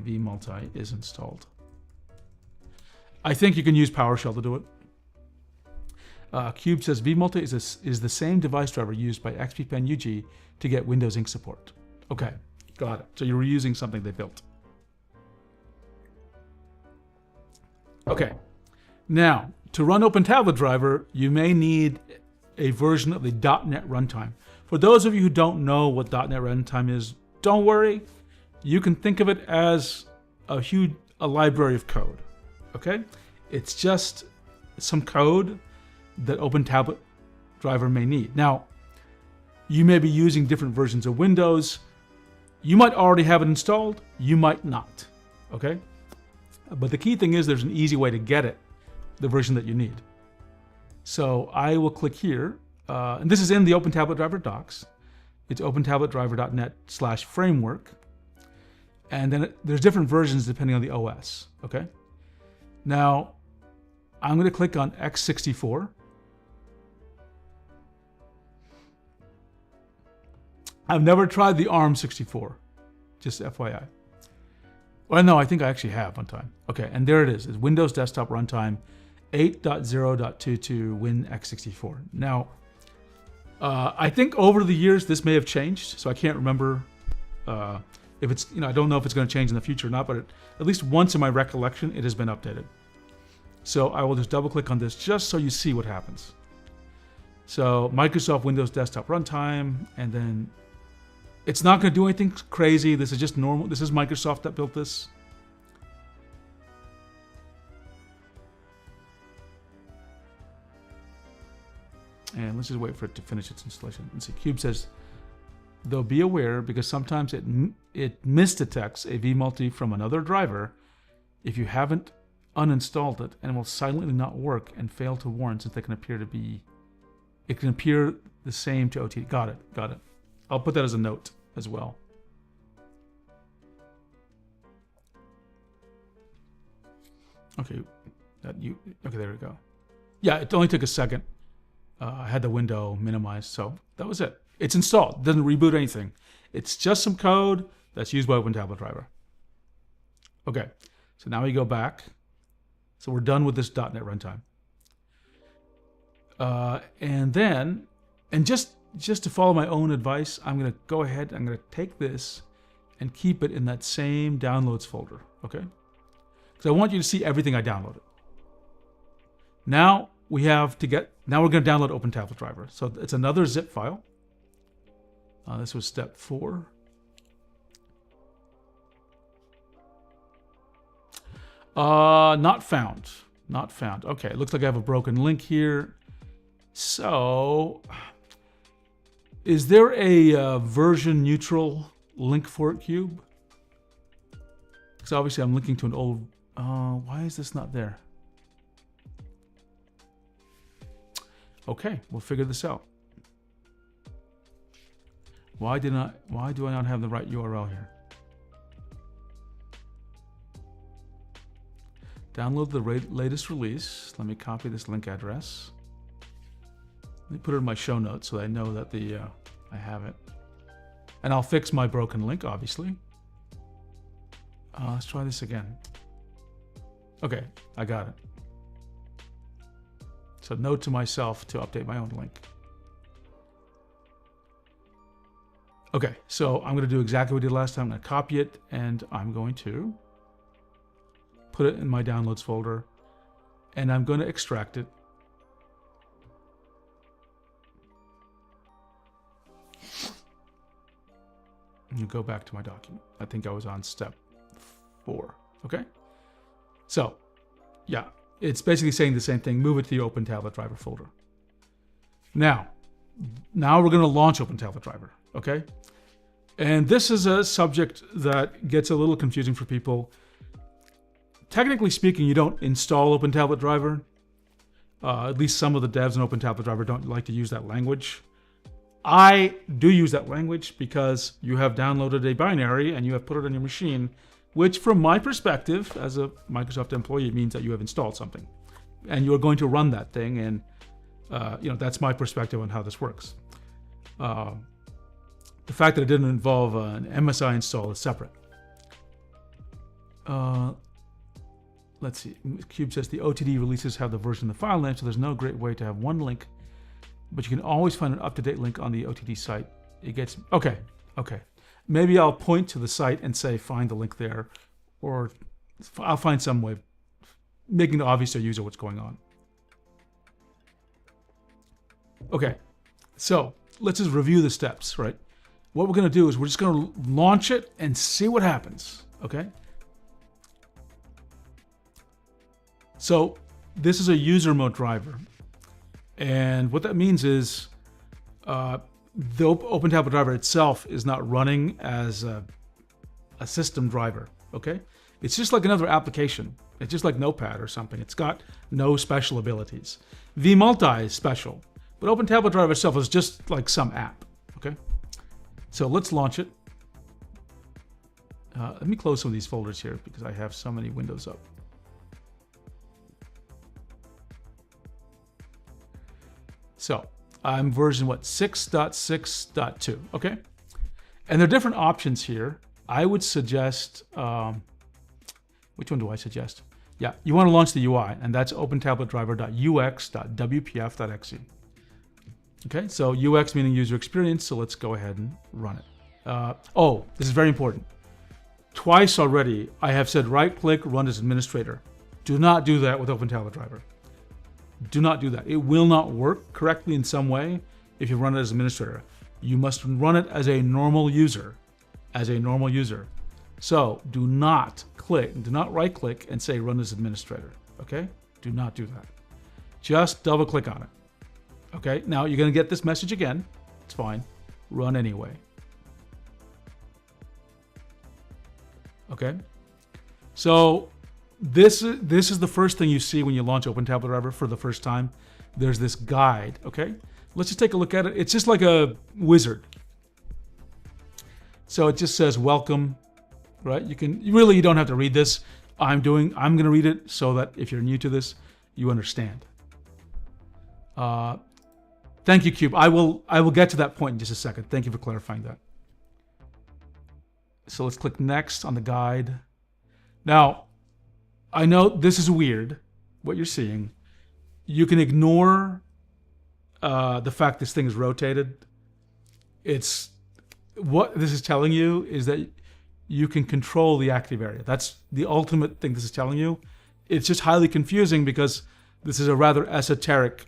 vMulti is installed. I think you can use PowerShell to do it. Cube says vMulti is the same device driver used by XPPen UG to get Windows Ink support. Okay, got it. So you're reusing something they built. Okay. Now, to run OpenTabletDriver, you may need a version of the .NET runtime. For those of you who don't know what .NET runtime is, don't worry. You can think of it as a library of code. Okay? It's just some code that OpenTabletDriver may need. Now, you may be using different versions of Windows. You might already have it installed. You might not. Okay? But the key thing is there's an easy way to get it, the version that you need. So I will click here, and this is in the OpenTabletDriver docs. It's opentabletdriver.net/framework. And then there's different versions depending on the OS, okay? Now, I'm gonna click on x64. I've never tried the ARM64, just FYI. Well, no, I think I actually have one time. Okay, and there it is. It's Windows Desktop Runtime 8.0.22 Win x64. Now, I think over the years this may have changed, so I can't remember if it's, I don't know if it's going to change in the future or not, but at least once in my recollection, it has been updated. So I will just double click on this just so you see what happens. So Microsoft Windows Desktop Runtime, and then it's not going to do anything crazy. This is just normal. This is Microsoft that built this. And let's just wait for it to finish its installation. Let's see, Cube says, though be aware, because sometimes it misdetects a vMulti from another driver if you haven't uninstalled it, and it will silently not work and fail to warn, since it can appear the same to OT. Got it. I'll put that as a note as well. Okay, okay, there we go. Yeah, it only took a second. I had the window minimized, so that was it. It's installed. It doesn't reboot anything. It's just some code that's used by OpenTabletDriver. Okay, so now we go back. So we're done with this .NET runtime. And just to follow my own advice, I'm going to go ahead, I'm going to take this and keep it in that same downloads folder, okay? Because I want you to see everything I downloaded. Now we're going to download OpenTabletDriver. So it's another zip file. This was step 4. Not found. Okay, it looks like I have a broken link here. So, is there a version neutral link for it, Cube? Because obviously I'm linking to an old. Why is this not there? Okay, we'll figure this out. Why do I not have the right URL here? Download the latest release. Let me copy this link address. Let me put it in my show notes so I know that I have it. And I'll fix my broken link, obviously. Let's try this again. Okay, I got it. So note to myself to update my own link. Okay, so I'm going to do exactly what we did last time. I'm going to copy it, and I'm going to put it in my downloads folder, and I'm going to extract it. And go back to my document. I think I was on step 4. Okay? So, yeah, it's basically saying the same thing. Move it to the OpenTabletDriver folder. Now we're going to launch OpenTabletDriver. Okay? And this is a subject that gets a little confusing for people. Technically speaking, you don't install OpenTabletDriver. At least some of the devs in OpenTabletDriver don't like to use that language. I do use that language because you have downloaded a binary and you have put it on your machine, which from my perspective as a Microsoft employee means that you have installed something. And you're going to run that thing, and that's my perspective on how this works. The fact that it didn't involve an MSI install is separate. Let's see. Cube says the OTD releases have the version of the file name, so there's no great way to have one link, but you can always find an up-to-date link on the OTD site. It gets okay. Maybe I'll point to the site and say find the link there, or I'll find some way. making it obvious to a user what's going on. Okay, so let's just review the steps, right? What we're going to do is we're just going to launch it and see what happens, okay? So this is a user mode driver. And what that means is the OpenTabletDriver itself is not running as a system driver, okay? It's just like another application. It's just like Notepad or something. It's got no special abilities. vMulti is special, but OpenTabletDriver itself is just like some app, okay? So let's launch it. Let me close some of these folders here because I have so many windows up. So I'm version 6.6.2, okay? And there are different options here. I would suggest, which one do I suggest? Yeah, you want to launch the UI, and that's OpenTabletDriver.ux.wpf.exe. Okay, so UX meaning user experience, so let's go ahead and run it. Oh, this is very important. Twice already, I have said right-click, run as administrator. Do not do that with OpenTabletDriver. Do not do that. It will not work correctly in some way if you run it as administrator. You must run it as a normal user, So do not right-click and say run as administrator, okay? Do not do that. Just double-click on it. Okay, now you're going to get this message again. It's fine. Run anyway. Okay, so this is the first thing you see when you launch OpenTabletDriver for the first time. There's this guide. Okay, let's just take a look at it. It's just like a wizard. So it just says welcome, right? You don't have to read this. I'm going to read it so that if you're new to this, you understand. Thank you, Cube. I will get to that point in just a second. Thank you for clarifying that. So let's click next on the guide. Now, I know this is weird, what you're seeing. You can ignore the fact this thing is rotated. What this is telling you is that you can control the active area. That's the ultimate thing this is telling you. It's just highly confusing because this is a rather esoteric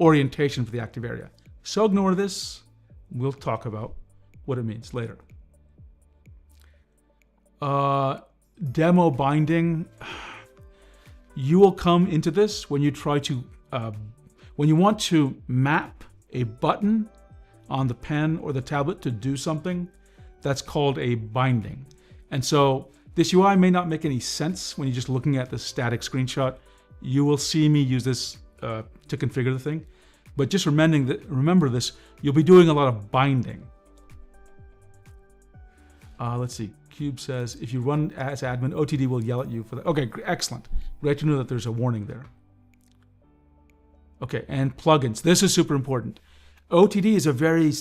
orientation for the active area. So ignore this. We'll talk about what it means later. Demo binding. You will come into this when you try to, when you want to map a button on the pen or the tablet to do something. That's called a binding. And so this UI may not make any sense when you're just looking at the static screenshot. You will see me use this to configure the thing. But just remember this, you'll be doing a lot of binding. Let's see, Cube says, if you run as admin, OTD will yell at you for that. Okay, excellent. Great to know that there's a warning there. Okay, and plugins. This is super important. OTD is a very,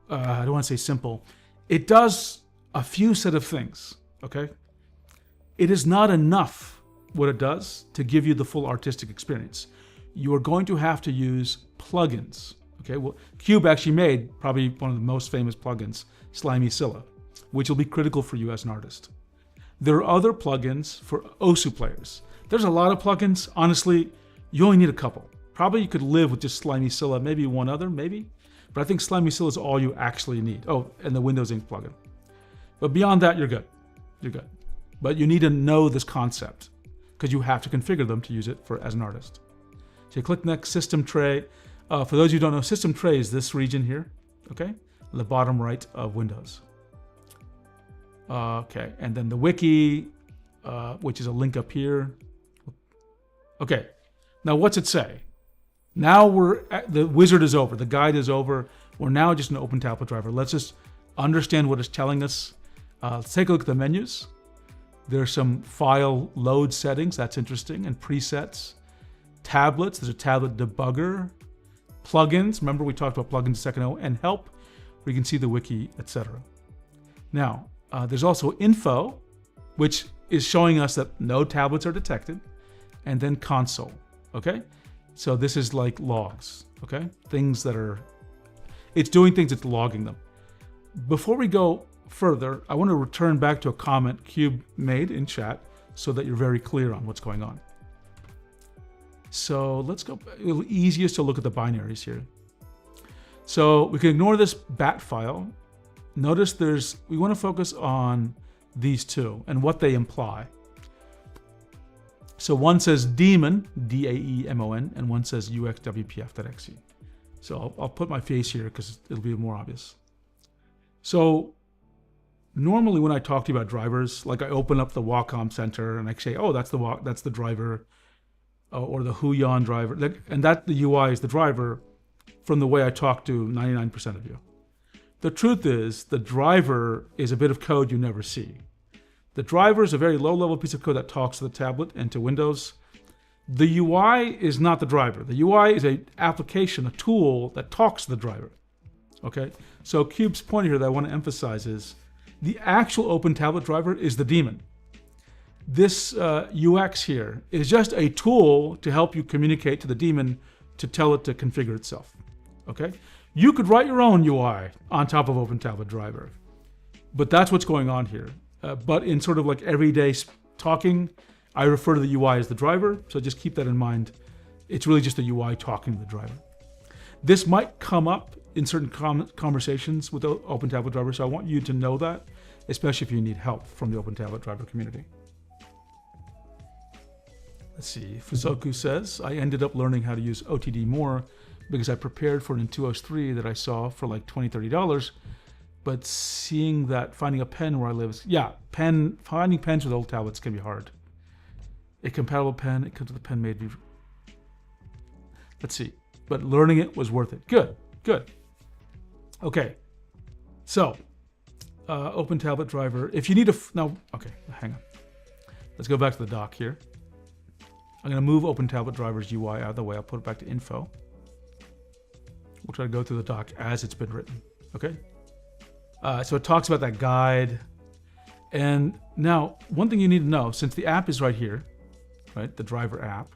I don't want to say simple. It does a few set of things, okay? It is not enough what it does to give you the full artistic experience. You are going to have to use plugins, okay? Well, Cube actually made probably one of the most famous plugins, Slimy Scylla, which will be critical for you as an artist. There are other plugins for OSU players. There's a lot of plugins. Honestly, you only need a couple. Probably you could live with just Slimy Scylla, maybe one other, maybe. But I think Slimy Scylla is all you actually need. Oh, and the Windows Ink plugin. But beyond that, you're good. You're good. But you need to know this concept because you have to configure them to use it as an artist. So you click next, System Tray. For those who don't know, System Tray is this region here, okay? The bottom right of Windows. Okay, and then the wiki, which is a link up here. Okay, now what's it say? Now the wizard is over, the guide is over. We're now just in OpenTabletDriver. Let's just understand what it's telling us. Let's take a look at the menus. There's some file load settings, that's interesting, and presets. Tablets, there's a tablet debugger. Plugins, remember we talked about plugins a second ago, and help, where you can see the wiki, etc. Now, there's also info, which is showing us that no tablets are detected, and then console, okay? So this is like logs, okay? Things that are, it's doing things, it's logging them. Before we go further, I want to return back to a comment Cube made in chat. so that you're very clear on what's going on. So let's go, easiest to look at the binaries here. So we can ignore this bat file. Notice we want to focus on these two and what they imply. So one says daemon, D-A-E-M-O-N, and one says uxwpf.exe. So I'll put my face here because it'll be more obvious. So normally when I talk to you about drivers, like I open up the Wacom Center and I say, oh, that's the driver, or the Huion driver, and that the UI is the driver from the way I talk to 99% of you. The truth is, the driver is a bit of code you never see. The driver is a very low-level piece of code that talks to the tablet and to Windows. The UI is not the driver. The UI is an application, a tool that talks to the driver. Okay? So Cube's point here that I want to emphasize is the actual OpenTabletDriver is the daemon. This UX here is just a tool to help you communicate to the daemon to tell it to configure itself. Okay? You could write your own UI on top of OpenTabletDriver, but that's what's going on here. But in sort of like everyday talking, I refer to the UI as the driver, so just keep that in mind. It's really just the UI talking to the driver. This might come up in certain conversations with the OpenTabletDriver, so I want you to know that, especially if you need help from the OpenTabletDriver community. Let's see, Fusoku says, I ended up learning how to use OTD more because I prepared for an Intuos 3 that I saw for like $20, $30, but seeing that finding a pen where I live is, yeah, finding pens with old tablets can be hard. A compatible pen, it comes with a pen made. Let's see, but learning it was worth it. Good, good. Okay, so OpenTabletDriver, if you need okay, hang on. Let's go back to the dock here. I'm gonna move OpenTabletDriver's UI out of the way. I'll put it back to info. We'll try to go through the doc as it's been written, okay? So it talks about that guide. And now, one thing you need to know, since the app is right here, right, the driver app,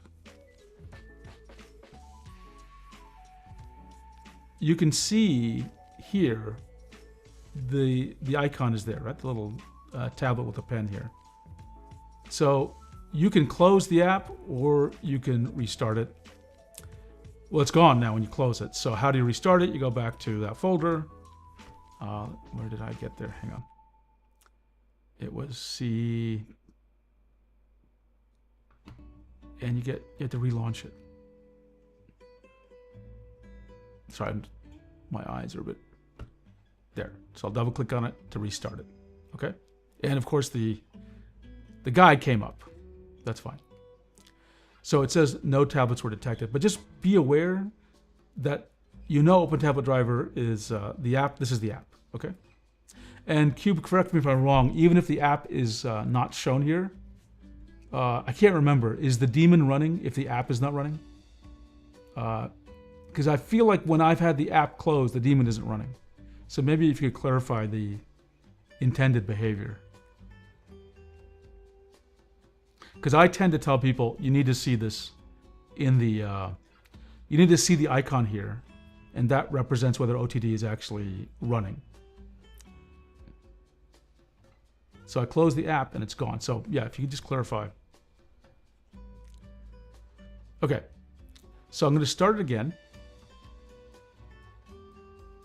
you can see here the icon is there, right? The little tablet with a pen here. So you can close the app or you can restart it. Well, it's gone now when you close it. So how do you restart it? You go back to that folder. Where did I get there? Hang on. It was C. And you have to relaunch it. Sorry, my eyes are a bit there. So I'll double click on it to restart it. Okay. And of course the guide came up. That's fine. So it says no tablets were detected, but just be aware that you know OpenTabletDriver is the app. This is the app, okay? And Cube, correct me if I'm wrong, even if the app is not shown here, I can't remember, is the daemon running if the app is not running? Because I feel like when I've had the app closed, the daemon isn't running. So maybe if you could clarify the intended behavior. Because I tend to tell people you need to see this in the, you need to see the icon here, and that represents whether OTD is actually running. So I close the app and it's gone. So yeah, if you could just clarify. Okay, so I'm going to start it again,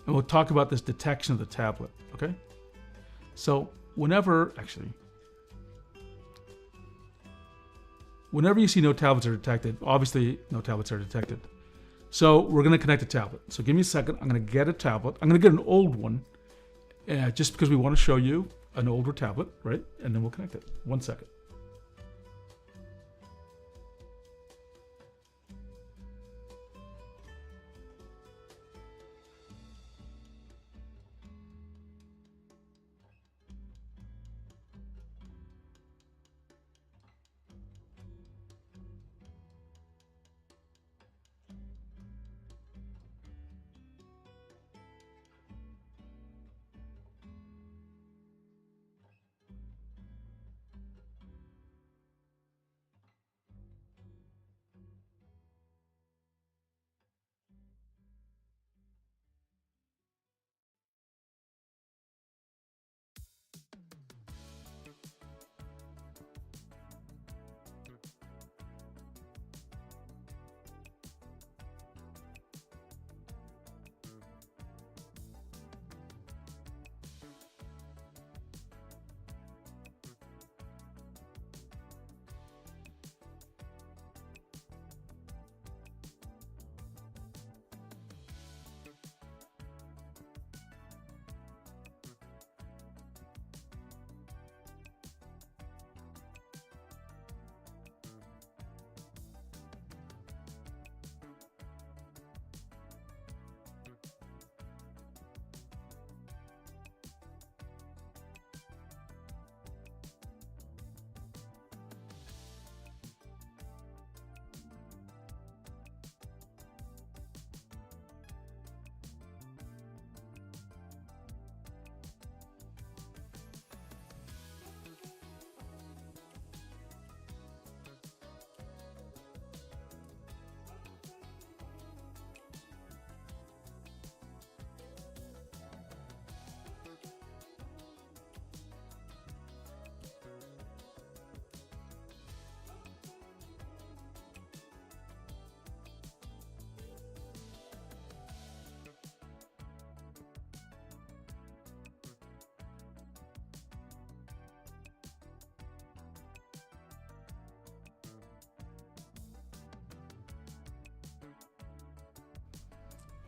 and we'll talk about this detection of the tablet. Okay, so whenever you see no tablets are detected, obviously no tablets are detected. So we're going to connect a tablet. So give me a second. I'm going to get a tablet. I'm going to get an old one, just because we want to show you an older tablet, right? And then we'll connect it. 1 second.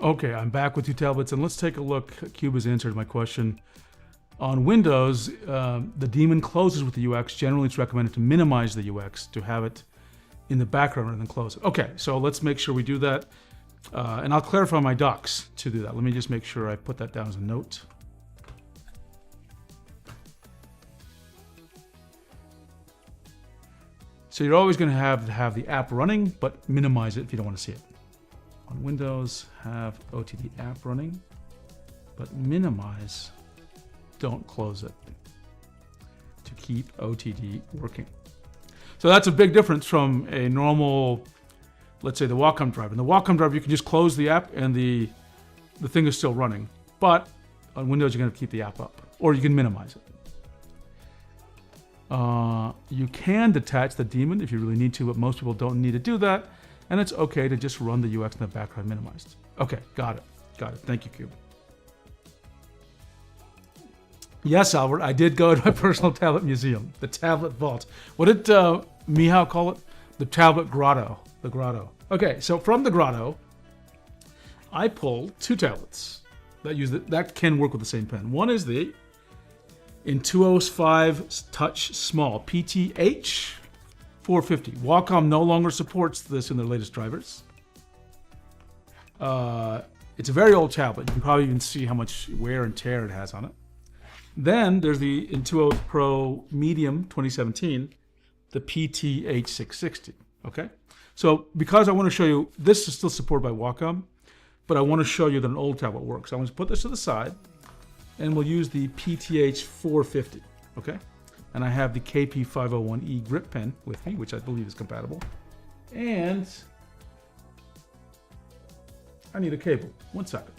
Okay, I'm back with 2 tablets, and let's take a look. Cube has answered my question. On Windows, the daemon closes with the UX. Generally, it's recommended to minimize the UX, to have it in the background rather than close it. Okay, so let's make sure we do that. And I'll clarify my docs to do that. Let me just make sure I put that down as a note. So you're always going to have the app running, but minimize it if you don't want to see it. On Windows, have OTD app running, but minimize, don't close it, to keep OTD working. So that's a big difference from a normal, let's say the Wacom driver. In the Wacom driver, you can just close the app and the thing is still running. But on Windows, you're going to keep the app up, or you can minimize it. You can detach the daemon if you really need to, but most people don't need to do that. And it's okay to just run the UX in the background minimized. Okay, got it. Got it. Thank you, Cube. Yes, Albert, I did go to my personal tablet museum, the Tablet Vault. What did Mihao call it? The Tablet Grotto. The Grotto. Okay, so from the Grotto, I pulled 2 tablets that can work with the same pen. One is the Intuos 5 Touch Small, PTH 450. Wacom no longer supports this in their latest drivers. It's a very old tablet. You can probably even see how much wear and tear it has on it. Then there's the Intuos Pro Medium 2017, the PTH 660. Okay? So because I want to show you, this is still supported by Wacom, but I want to show you that an old tablet works. I want to put this to the side, and we'll use the PTH 450. Okay? And I have the KP501E grip pen with me, which I believe is compatible. And I need a cable. 1 second.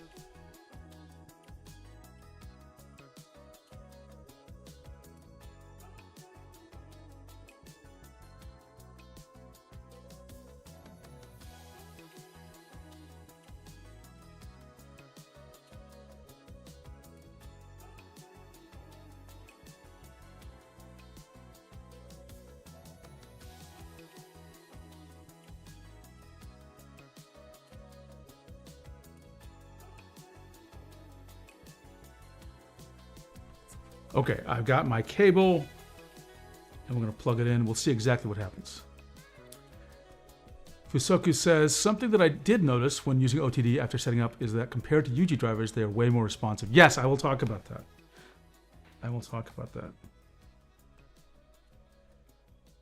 Okay, I've got my cable, and we're going to plug it in. We'll see exactly what happens. Fusoku says, something that I did notice when using OTD after setting up is that compared to UG drivers, they are way more responsive. Yes, I will talk about that. I will talk about that.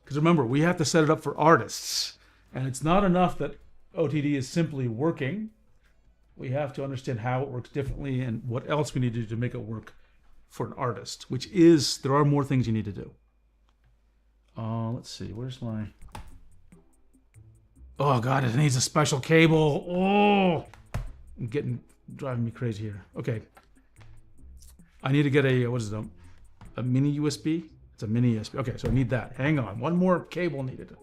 Because remember, we have to set it up for artists. And it's not enough that OTD is simply working. We have to understand how it works differently and what else we need to do to make it work for an artist, which is, there are more things you need to do. Let's see, where's my... Oh God, it needs a special cable. Oh, driving me crazy here. Okay. I need to get a, what is it, a mini USB? It's a mini USB. Okay, so I need that. Hang on, one more cable needed.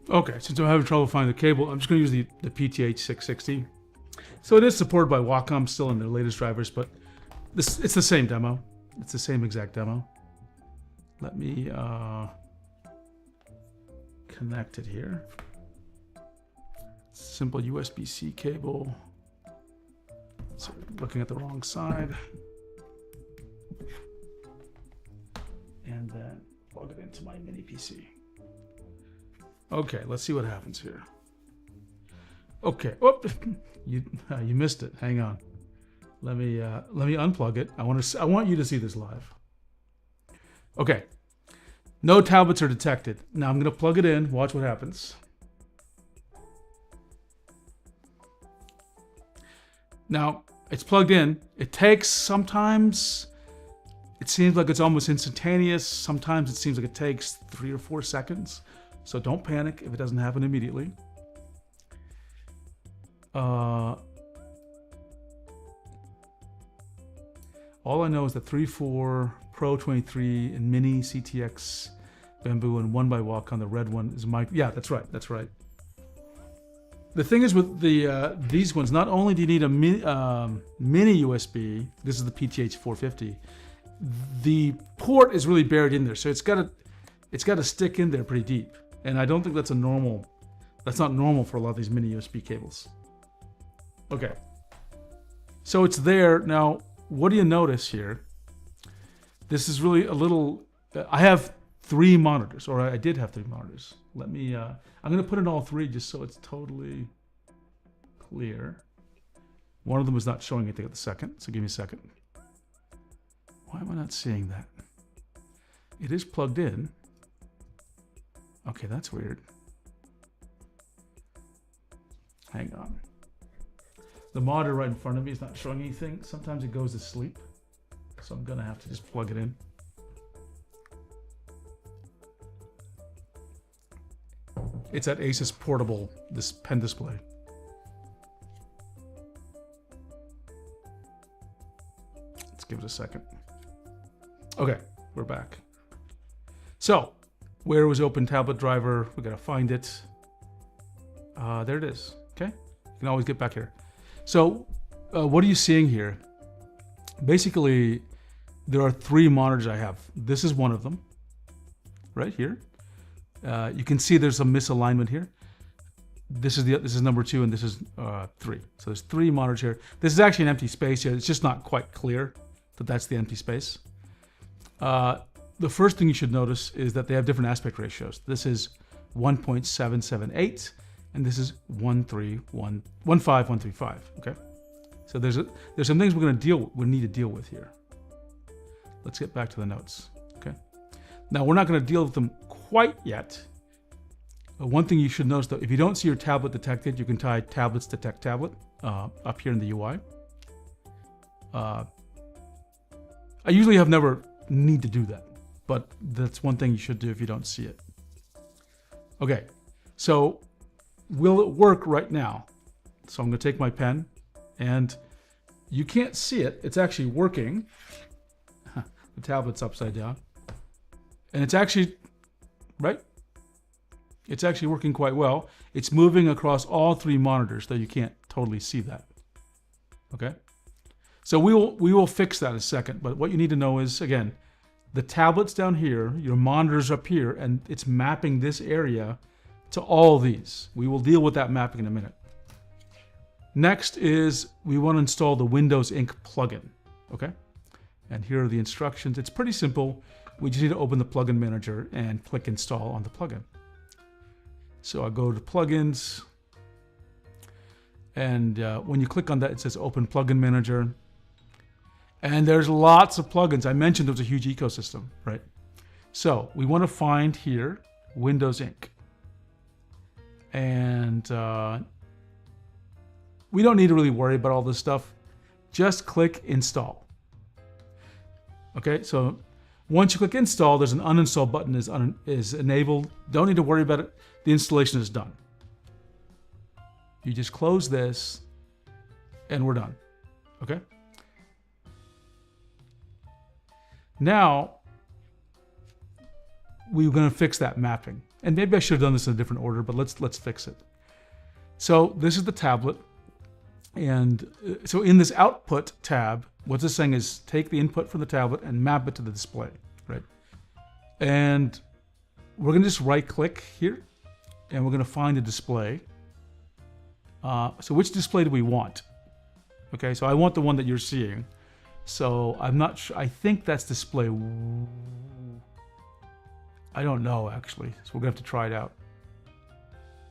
Okay, since I'm having trouble finding the cable, I'm just going to use the PTH 660. So it is supported by Wacom still in their latest drivers, but it's the same demo. It's the same exact demo. Let me connect it here. Simple USB-C cable. So looking at the wrong side. And then plug it into my mini PC. Okay, let's see what happens here. Okay, oh, you missed it. Hang on. Let me unplug it. I want you to see this live. Okay, no tablets are detected. Now I'm going to plug it in. Watch what happens. Now it's plugged in. It takes sometimes. It seems like it's almost instantaneous. Sometimes it seems like it takes 3 or 4 seconds. So don't panic if it doesn't happen immediately. All I know is that 3.4, Pro 23, and Mini CTX Bamboo, and 1 by Wacom, the red one is my. Yeah, that's right. That's right. The thing is with these ones, not only do you need a mini USB, this is the PTH 450. The port is really buried in there, so it's got to stick in there pretty deep, and I don't think that's not normal for a lot of these mini USB cables. Okay, so it's there now. What do you notice here? This is really a little. I have 3 monitors, or I did have 3 monitors. Let me. I'm going to put in all 3 just so it's totally clear. One of them is not showing anything at the second, so give me a second. Why am I not seeing that? It is plugged in. Okay, that's weird. Hang on. The monitor right in front of me is not showing anything. Sometimes it goes to sleep. So I'm gonna have to just plug it in. It's that Asus portable, this pen display. Let's give it a second. Okay, we're back. So, where was OpenTabletDriver? We gotta find it. There it is. Okay, you can always get back here. So, what are you seeing here? Basically, there are 3 monitors I have. This is one of them, right here. You can see there's some misalignment here. This is number 2, and this is 3. So there's 3 monitors here. This is actually an empty space here. It's just not quite clear that that's the empty space. The first thing you should notice is that they have different aspect ratios. This is 1.778, and this is 15135. Okay, so there's some things we need to deal with here. Let's get back to the notes. Okay, now we're not going to deal with them quite yet. One thing you should notice though, if you don't see your tablet detected, you can type tablets detect tablet up here in the UI. I usually have never need to do that, but that's one thing you should do if you don't see it. Okay, so will it work right now? So I'm going to take my pen, and you can't see it. It's actually working. The tablet's upside down, and it's actually right. It's actually working quite well. It's moving across all 3 monitors, though you can't totally see that. Okay. So we will fix that in a second, but what you need to know is, again, the tablet's down here, your monitor's up here, and it's mapping this area to all these. We will deal with that mapping in a minute. Next is we want to install the Windows Ink plugin, okay? And here are the instructions. It's pretty simple. We just need to open the plugin manager and click install on the plugin. So I go to plugins, and when you click on that, it says open plugin manager. And there's lots of plugins. I mentioned there's a huge ecosystem, right? So we want to find here Windows Ink. And we don't need to really worry about all this stuff. Just click install. Okay, so once you click install, there's an uninstall button is enabled. Don't need to worry about it. The installation is done. You just close this and we're done. Okay? Now, we're going to fix that mapping. And maybe I should have done this in a different order, but let's fix it. So this is the tablet. And so in this output tab, what this saying is take the input from the tablet and map it to the display, right? And we're going to just right click here and we're going to find a display. So which display do we want? Okay, so I want the one that you're seeing. So I'm not sure. I think that's display. I don't know actually. So we're going to have to try it out.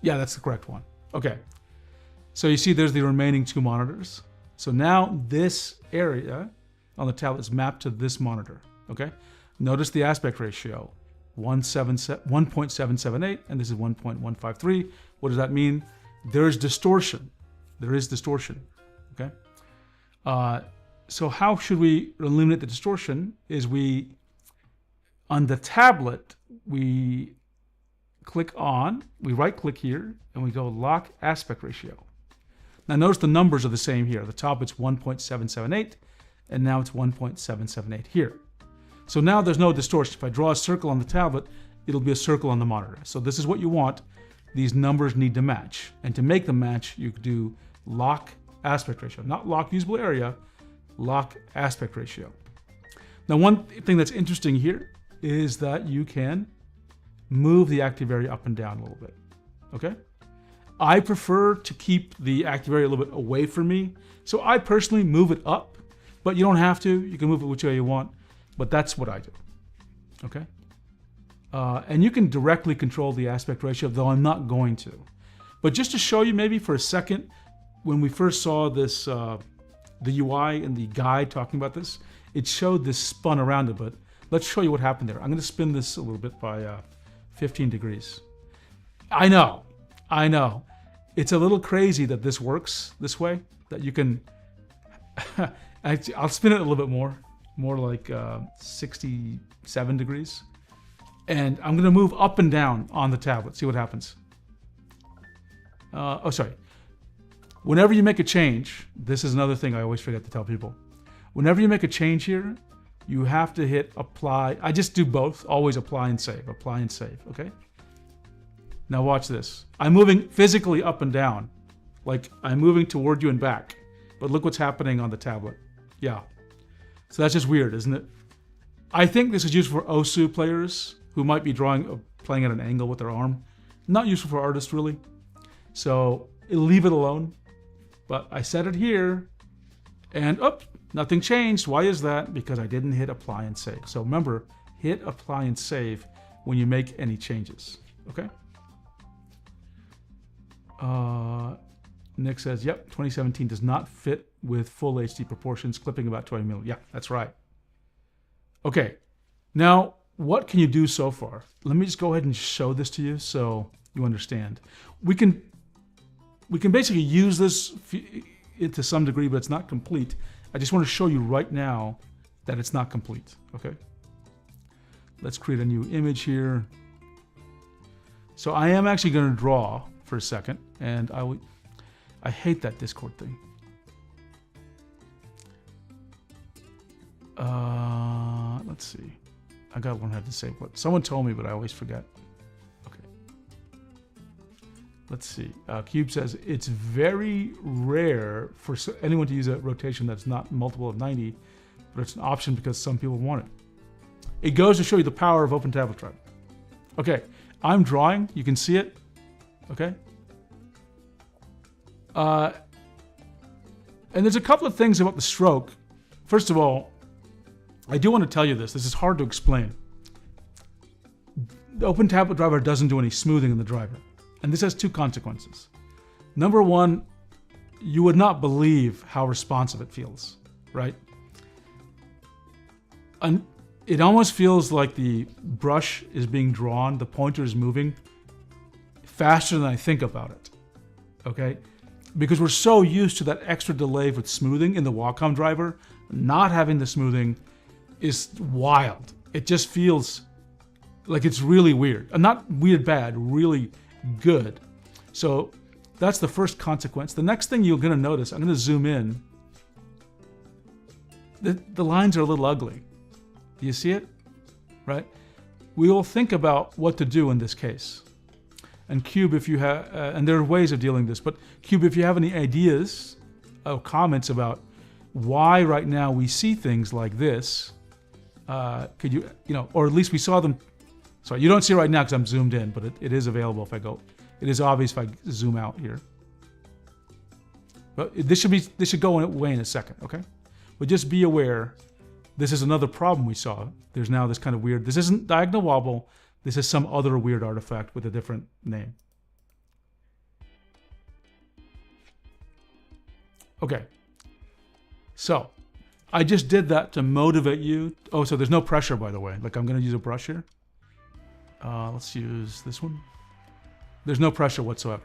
Yeah, that's the correct one. Okay. So you see there's the remaining 2 monitors. So now this area on the tablet is mapped to this monitor. Okay. Notice the aspect ratio, 1.778, and this is 1.153. What does that mean? There's distortion. There is distortion. Okay. So how should we eliminate the distortion? Is on the tablet, we right click here and we go lock aspect ratio. Now notice the numbers are the same here. At the top it's 1.778 and now it's 1.778 here. So now there's no distortion. If I draw a circle on the tablet, it'll be a circle on the monitor. So this is what you want. These numbers need to match. And to make them match, you do lock aspect ratio. Not lock usable area, lock aspect ratio. Now one thing that's interesting here is that you can move the active area up and down a little bit. Okay? I prefer to keep the active area a little bit away from me. So I personally move it up, but you don't have to. You can move it which way you want, but that's what I do. Okay? And you can directly control the aspect ratio, though I'm not going to. But just to show you maybe for a second, when we first saw this, the UI and the guide talking about this, it showed this spun around a bit. Let's show you what happened there. I'm going to spin this a little bit by 15 degrees. I know. It's a little crazy that this works this way, that you can, I'll spin it a little bit more like 67 degrees. And I'm gonna move up and down on the tablet, see what happens. Whenever you make a change, this is another thing I always forget to tell people. Whenever you make a change here, you have to hit apply. I just do both, always apply and save, okay? Now watch this. I'm moving physically up and down, like I'm moving toward you and back. But look what's happening on the tablet. Yeah. So that's just weird, isn't it? I think this is useful for OSU players who might be playing at an angle with their arm. Not useful for artists, really. So leave it alone. But I set it here, and nothing changed. Why is that? Because I didn't hit apply and save. So remember, hit apply and save when you make any changes, okay? Nick says, yep, 2017 does not fit with full HD proportions, clipping about 20 millimeters. Yeah, that's right. Okay, now what can you do so far? Let me just go ahead and show this to you so you understand. We can basically use this to some degree, but it's not complete. I just want to show you right now that it's not complete, okay? Let's create a new image here. So I am actually going to draw for a second, and I hate that Discord thing. Let's see. I gotta learn how to disable it. Someone told me, but I always forget. Okay. Let's see. Cube says it's very rare for anyone to use a rotation that's not multiple of 90, but it's an option because some people want it. It goes to show you the power of OpenTabletDriver. Okay, I'm drawing. You can see it. Okay. And there's a couple of things about the stroke. First of all, I do want to tell you this. This is hard to explain. The OpenTabletDriver doesn't do any smoothing in the driver. And this has two consequences. Number one, you would not believe how responsive it feels, right? And it almost feels like the brush is being drawn, the pointer is moving faster than I think about it, okay? Because we're so used to that extra delay with smoothing in the Wacom driver, not having the smoothing is wild. It just feels like it's really weird. Not weird bad, really good. So that's the first consequence. The next thing you're gonna notice, I'm gonna zoom in. The lines are a little ugly. Do you see it? Right? we will think about what to do in this case. And Cube, if you have, and there are ways of dealing with this, but Cube, if you have any ideas or comments about why right now we see things like this, could you, or at least we saw them. Sorry, you don't see it right now because I'm zoomed in, but it is available if I go. It is obvious if I zoom out here. But this should go away in a second, okay? But just be aware, this is another problem we saw. There's now this kind of weird, this isn't diagonal wobble, this is some other weird artifact with a different name. Okay, so I just did that to motivate you. Oh, so there's no pressure, by the way. Like, I'm gonna use a brush here. Let's use this one. There's no pressure whatsoever.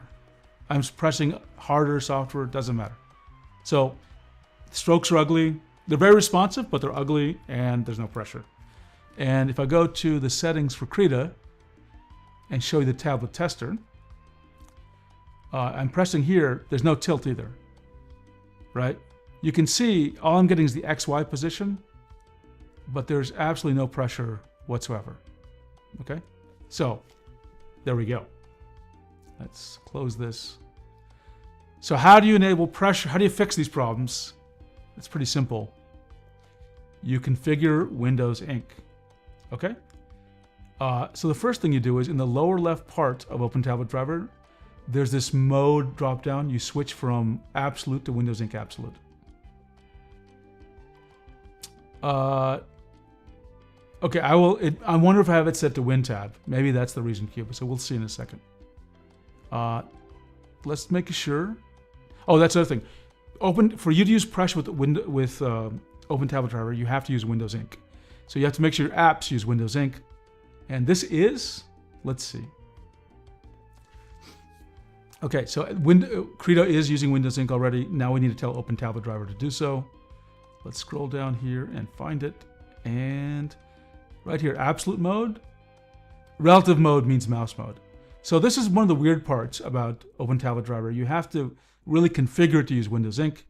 I'm pressing harder, softer, doesn't matter. So strokes are ugly. They're very responsive, but they're ugly, and there's no pressure. And if I go to the settings for Krita and show you the tablet tester, I'm pressing here. There's no tilt either, right? You can see all I'm getting is the XY position, but there's absolutely no pressure whatsoever, okay? So there we go. Let's close this. So how do you enable pressure? How do you fix these problems? It's pretty simple. You configure Windows Ink, okay? So the first thing you do is in the lower left part of OpenTabletDriver, there's this mode drop down. You switch from Absolute to Windows Ink Absolute. Okay, I wonder if I have it set to WinTab. Maybe that's the reason, Cube. So we'll see in a second. Let's make sure. Oh, that's another thing. For you to use pressure with OpenTabletDriver, you have to use Windows Ink. So you have to make sure your apps use Windows Ink. And this is, let's see. Okay, so Krita is using Windows Ink already. Now we need to tell OpenTabletDriver to do so. Let's scroll down here and find it. And right here, absolute mode. Relative mode means mouse mode. So this is one of the weird parts about OpenTabletDriver. You have to really configure it to use Windows Ink.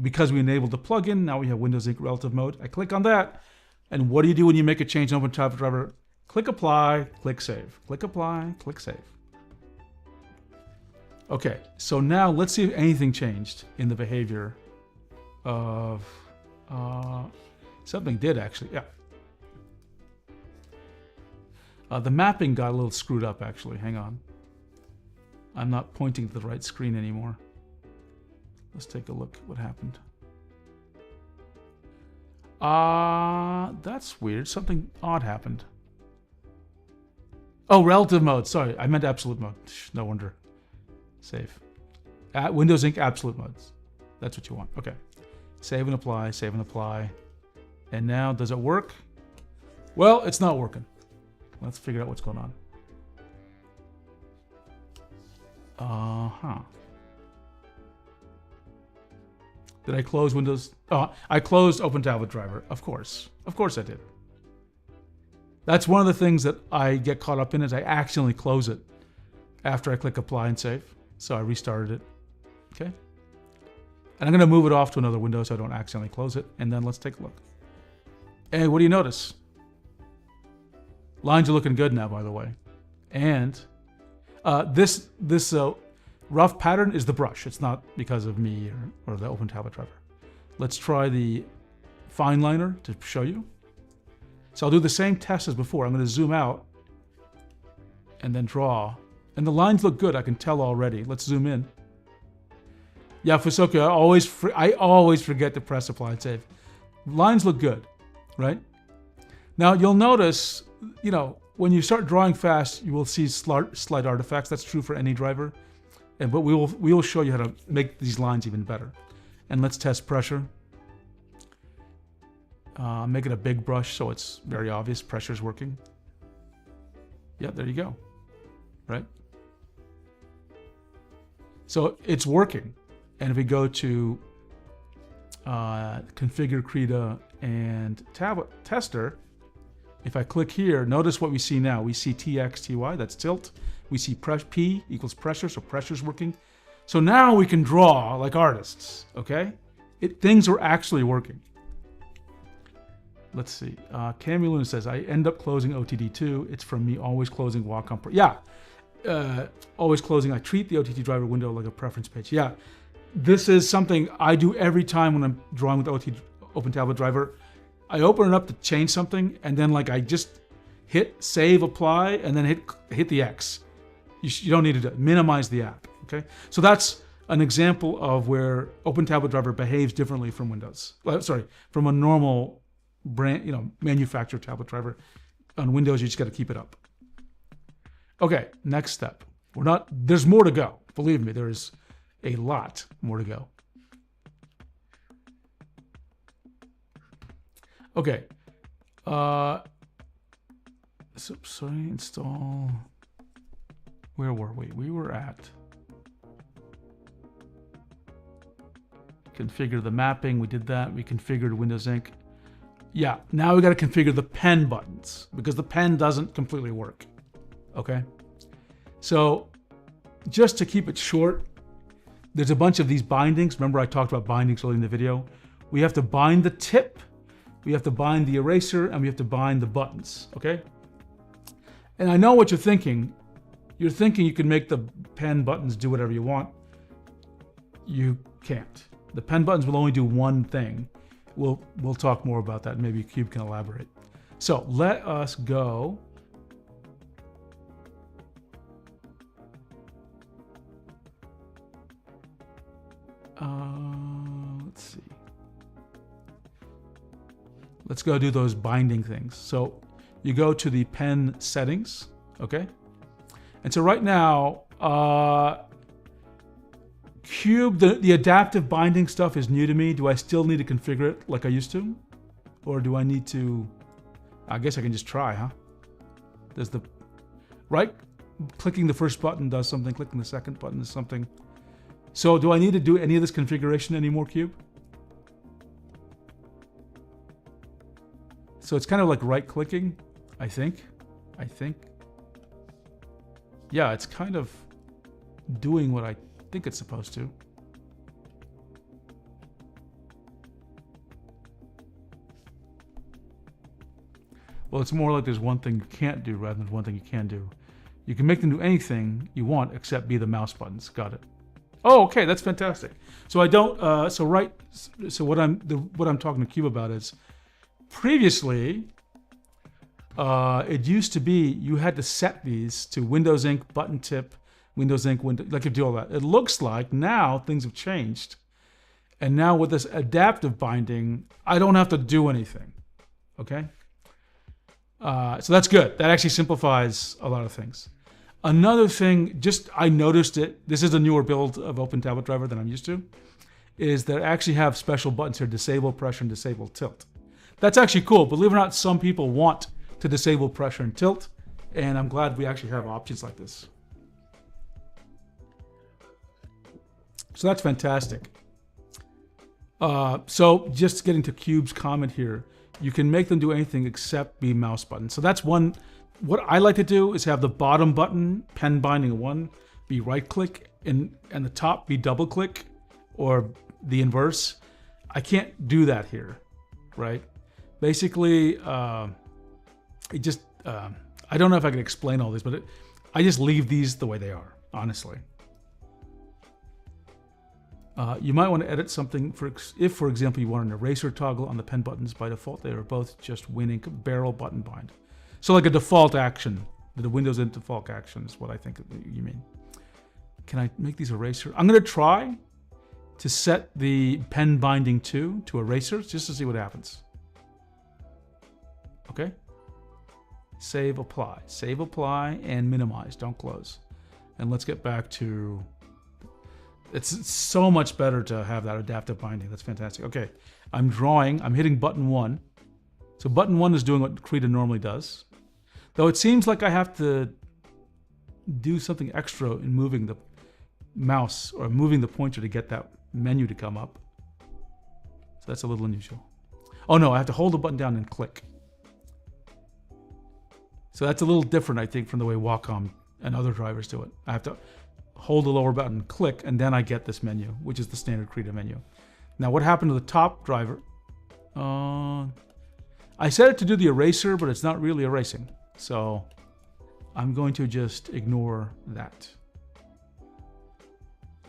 Because we enabled the plugin, now we have Windows Ink relative mode. I click on that, and what do you do when you make a change in OpenTabletDriver? Click apply, click save. Click apply, click save. Okay, so now let's see if anything changed in the behavior of something did actually, yeah. The mapping got a little screwed up actually, hang on. I'm not pointing to the right screen anymore. Let's take a look at what happened. That's weird, something odd happened. Oh, relative mode, sorry, I meant absolute mode. No wonder. Save. Windows Ink absolute modes. That's what you want, okay. Save and apply, save and apply. And now, does it work? Well, it's not working. Let's figure out what's going on. Did I close Windows? Oh, I closed OpenTabletDriver, of course. Of course I did. That's one of the things that I get caught up in is I accidentally close it after I click apply and save. So I restarted it, okay? And I'm gonna move it off to another window so I don't accidentally close it. And then let's take a look. And what do you notice? Lines are looking good now, by the way. And this rough pattern is the brush. It's not because of me or the OpenTabletDriver. Let's try the fine liner to show you. So I'll do the same test as before. I'm going to zoom out and then draw. And the lines look good, I can tell already. Let's zoom in. Yeah, Fusoku, I always forget to press apply and save. Lines look good, right? Now you'll notice, when you start drawing fast, you will see slight artifacts. That's true for any driver. But we will show you how to make these lines even better. And let's test pressure. Make it a big brush so it's very obvious pressure's working. Yeah, there you go. Right? So it's working. And if we go to configure Krita and tablet tester, if I click here, notice what we see now. We see TX, TY, that's tilt. We see P equals pressure, so pressure's working. So now we can draw like artists, okay? Things are actually working. let's see. Cammy Luna says, I end up closing OTD2. It's from me always closing Wacom. Yeah, always closing. I treat the OTT driver window like a preference page. Yeah, this is something I do every time when I'm drawing with OpenTabletDriver. I open it up to change something, and then like I just hit save, apply, and then hit the X. You don't need to minimize the app. Okay, so that's an example of where OpenTabletDriver behaves differently from Windows. Sorry, from a normal brand, manufactured tablet driver. On Windows, you just got to keep it up. Okay, next step. There's more to go. Believe me, there is a lot more to go. Okay. Sorry, install. Where were we? We were at configure the mapping. We did that. We configured Windows Ink. Yeah, now we got to configure the pen buttons because the pen doesn't completely work. Okay. So just to keep it short, there's a bunch of these bindings. Remember I talked about bindings earlier in the video. We have to bind the tip, we have to bind the eraser, and we have to bind the buttons, okay? And I know what you're thinking. You're thinking you can make the pen buttons do whatever you want. You can't. The pen buttons will only do one thing. We'll talk more about that. Maybe Cube can elaborate. So let us go. Let's see. Let's go do those binding things. So you go to the pen settings, okay? And so right now, Cube, the adaptive binding stuff is new to me. Do I still need to configure it like I used to? Or do I need to, I guess I can just try, huh? Does the clicking the first button does something, clicking the second button does something. So do I need to do any of this configuration anymore, Cube? So it's kind of like right clicking, I think. Yeah, it's kind of doing what I think it's supposed to. Well, it's more like there's one thing you can't do rather than one thing you can do. You can make them do anything you want except be the mouse buttons. Got it. Oh, okay, that's fantastic. So I don't. So what I'm talking to Cube about is previously. It used to be you had to set these to Windows Ink button tip, Windows Ink window, like you do all that. It looks like now things have changed, and now with this adaptive binding, I don't have to do anything. Okay. So that's good. That actually simplifies a lot of things. Another thing, I noticed it. This is a newer build of OpenTabletDriver than I'm used to. Is that I actually have special buttons here: disable pressure and disable tilt. That's actually cool. Believe it or not, some people want to disable pressure and tilt, and I'm glad we actually have options like this. So that's fantastic. So just getting to Cube's comment here, you can make them do anything except be mouse buttons. So that's one. What I like to do is have the bottom button, pen binding 1, be right click, and the top be double click, or the inverse. I can't do that here, right? Basically, I don't know if I can explain all this, but I just leave these the way they are, honestly. You might want to edit something if, for example, you want an eraser toggle on the pen buttons. By default, they are both just winning barrel button bind. So like a default action, the Windows Ink default action is what I think you mean. Can I make these eraser? I'm going to try to set the pen binding 2 to eraser just to see what happens. Okay. Save, apply, and minimize. Don't close. And let's get back to. It's so much better to have that adaptive binding. That's fantastic. Okay, I'm drawing. I'm hitting button 1. So button 1 is doing what Krita normally does. Though it seems like I have to do something extra in moving the mouse or moving the pointer to get that menu to come up. So that's a little unusual. Oh no, I have to hold the button down and click. So that's a little different, I think, from the way Wacom and other drivers do it. I have to hold the lower button, click, and then I get this menu, which is the standard Krita menu. Now, what happened to the top driver? I set it to do the eraser, but it's not really erasing. So I'm going to just ignore that.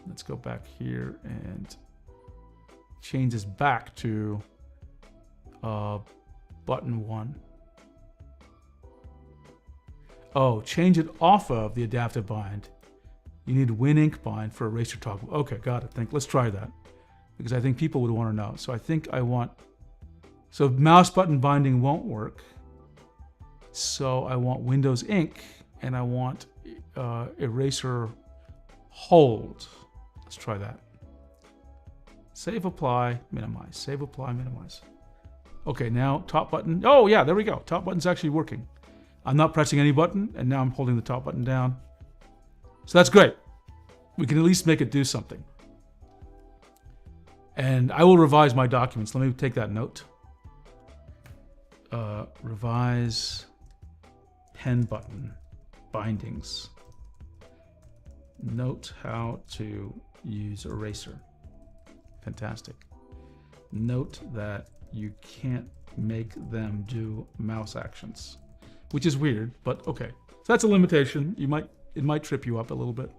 Let's go back here and change this back to button 1. Oh, change it off of the adaptive bind. You need WinInk bind for eraser toggle. Okay, got it. Let's try that, because I think people would want to know. So I think I want, so mouse button binding won't work. So I want Windows Ink, and I want eraser hold. Let's try that. Save, apply, minimize. Save, apply, minimize. Okay, now top button. Oh yeah, there we go. Top button's actually working. I'm not pressing any button, and now I'm holding the top button down. So that's great. We can at least make it do something. And I will revise my documents. Let me take that note. Revise pen button bindings. Note how to use eraser. Fantastic. Note that you can't make them do mouse actions, which is weird, but okay. So that's a limitation. It might trip you up a little bit.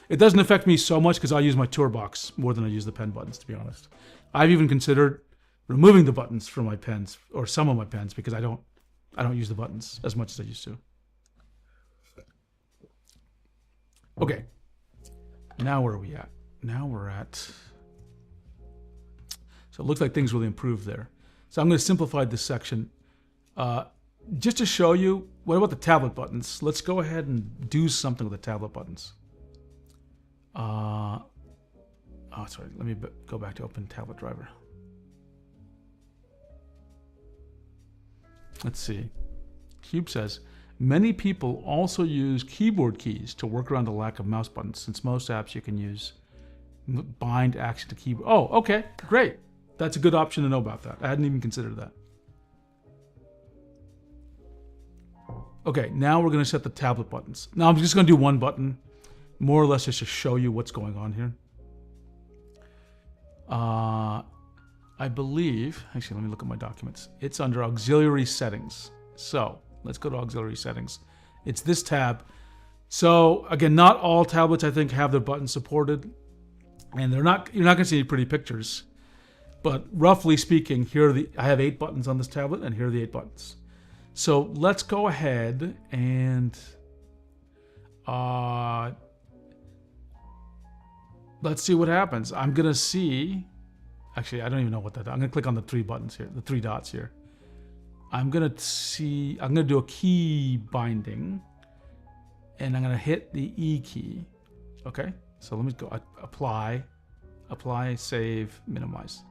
It doesn't affect me so much because I use my tour box more than I use the pen buttons, to be honest. I've even considered removing the buttons from my pens, or some of my pens, because I don't use the buttons as much as I used to. Okay. Now where are we at? Now we're at, so it looks like things really improved there. So I'm going to simplify this section. Just to show you, what about the tablet buttons? Let's go ahead and do something with the tablet buttons. Oh, sorry, let me go back to OpenTabletDriver. Let's see. Cube says, many people also use keyboard keys to work around the lack of mouse buttons, since most apps you can use bind action to keyboard. Oh, okay, great. That's a good option to know about that. I hadn't even considered that. Okay, now we're going to set the tablet buttons. Now I'm just going to do one button, more or less just to show you what's going on here. I believe, actually, let me look at my documents. It's under auxiliary settings. So let's go to auxiliary settings. It's this tab. So again, not all tablets, I think, have their buttons supported, and you're not going to see any pretty pictures. But roughly speaking, here are I have 8 buttons on this tablet, and here are the 8 buttons. So let's go ahead and let's see what happens. I'm gonna see, actually, I don't even know what that, I'm gonna click on the 3 buttons here, the 3 dots here. I'm gonna do a key binding, and I'm gonna hit the E key. Okay, so let me go apply, save, minimize.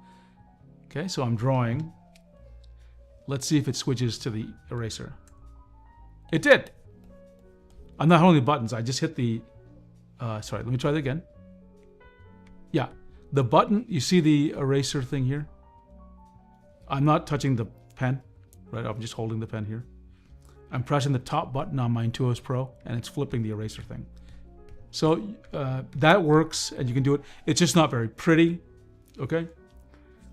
Okay, so I'm drawing. Let's see if it switches to the eraser. It did. I'm not holding the buttons. I just hit the, sorry, let me try that again. Yeah, the button, you see the eraser thing here? I'm not touching the pen, right? I'm just holding the pen here. I'm pressing the top button on my Intuos Pro, and it's flipping the eraser thing. So that works, and you can do it. It's just not very pretty, okay?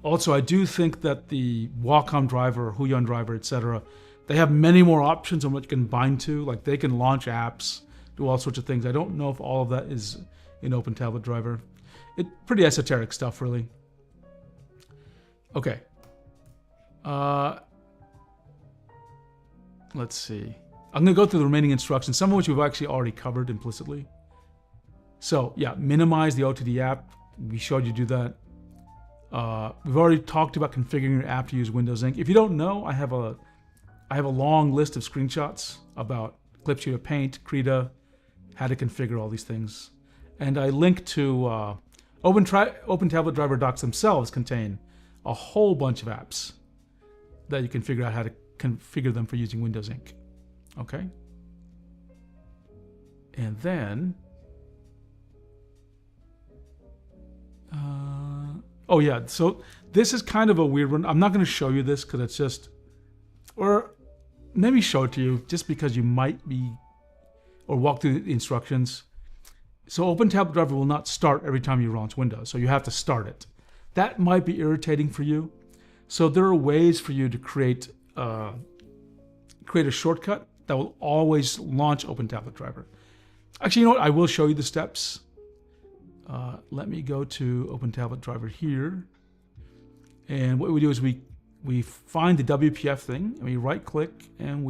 Also, I do think that the Wacom driver, Huion driver, etc., they have many more options on what you can bind to. Like they can launch apps, do all sorts of things. I don't know if all of that is in OpenTabletDriver. It's pretty esoteric stuff, really. Okay. Let's see. I'm going to go through the remaining instructions, some of which we've actually already covered implicitly. So, yeah, minimize the OTD app. We showed you do that. We've already talked about configuring your app to use Windows Ink. If you don't know, I have a long list of screenshots about Clipsheet, Paint, Krita, how to configure all these things. And I link to OpenTabletDriver docs themselves contain a whole bunch of apps that you can figure out how to configure them for using Windows Ink. Okay? And then, oh yeah, so this is kind of a weird one. I'm not going to show you this because it's just, or maybe show it to you just because you might be, or walk through the instructions. So OpenTabletDriver will not start every time you launch Windows, so you have to start it. That might be irritating for you. So there are ways for you to create create a shortcut that will always launch OpenTabletDriver. Actually, you know what? I will show you the steps. Let me go to OpenTabletDriver here. And what we do is we find the WPF thing, and we right-click, and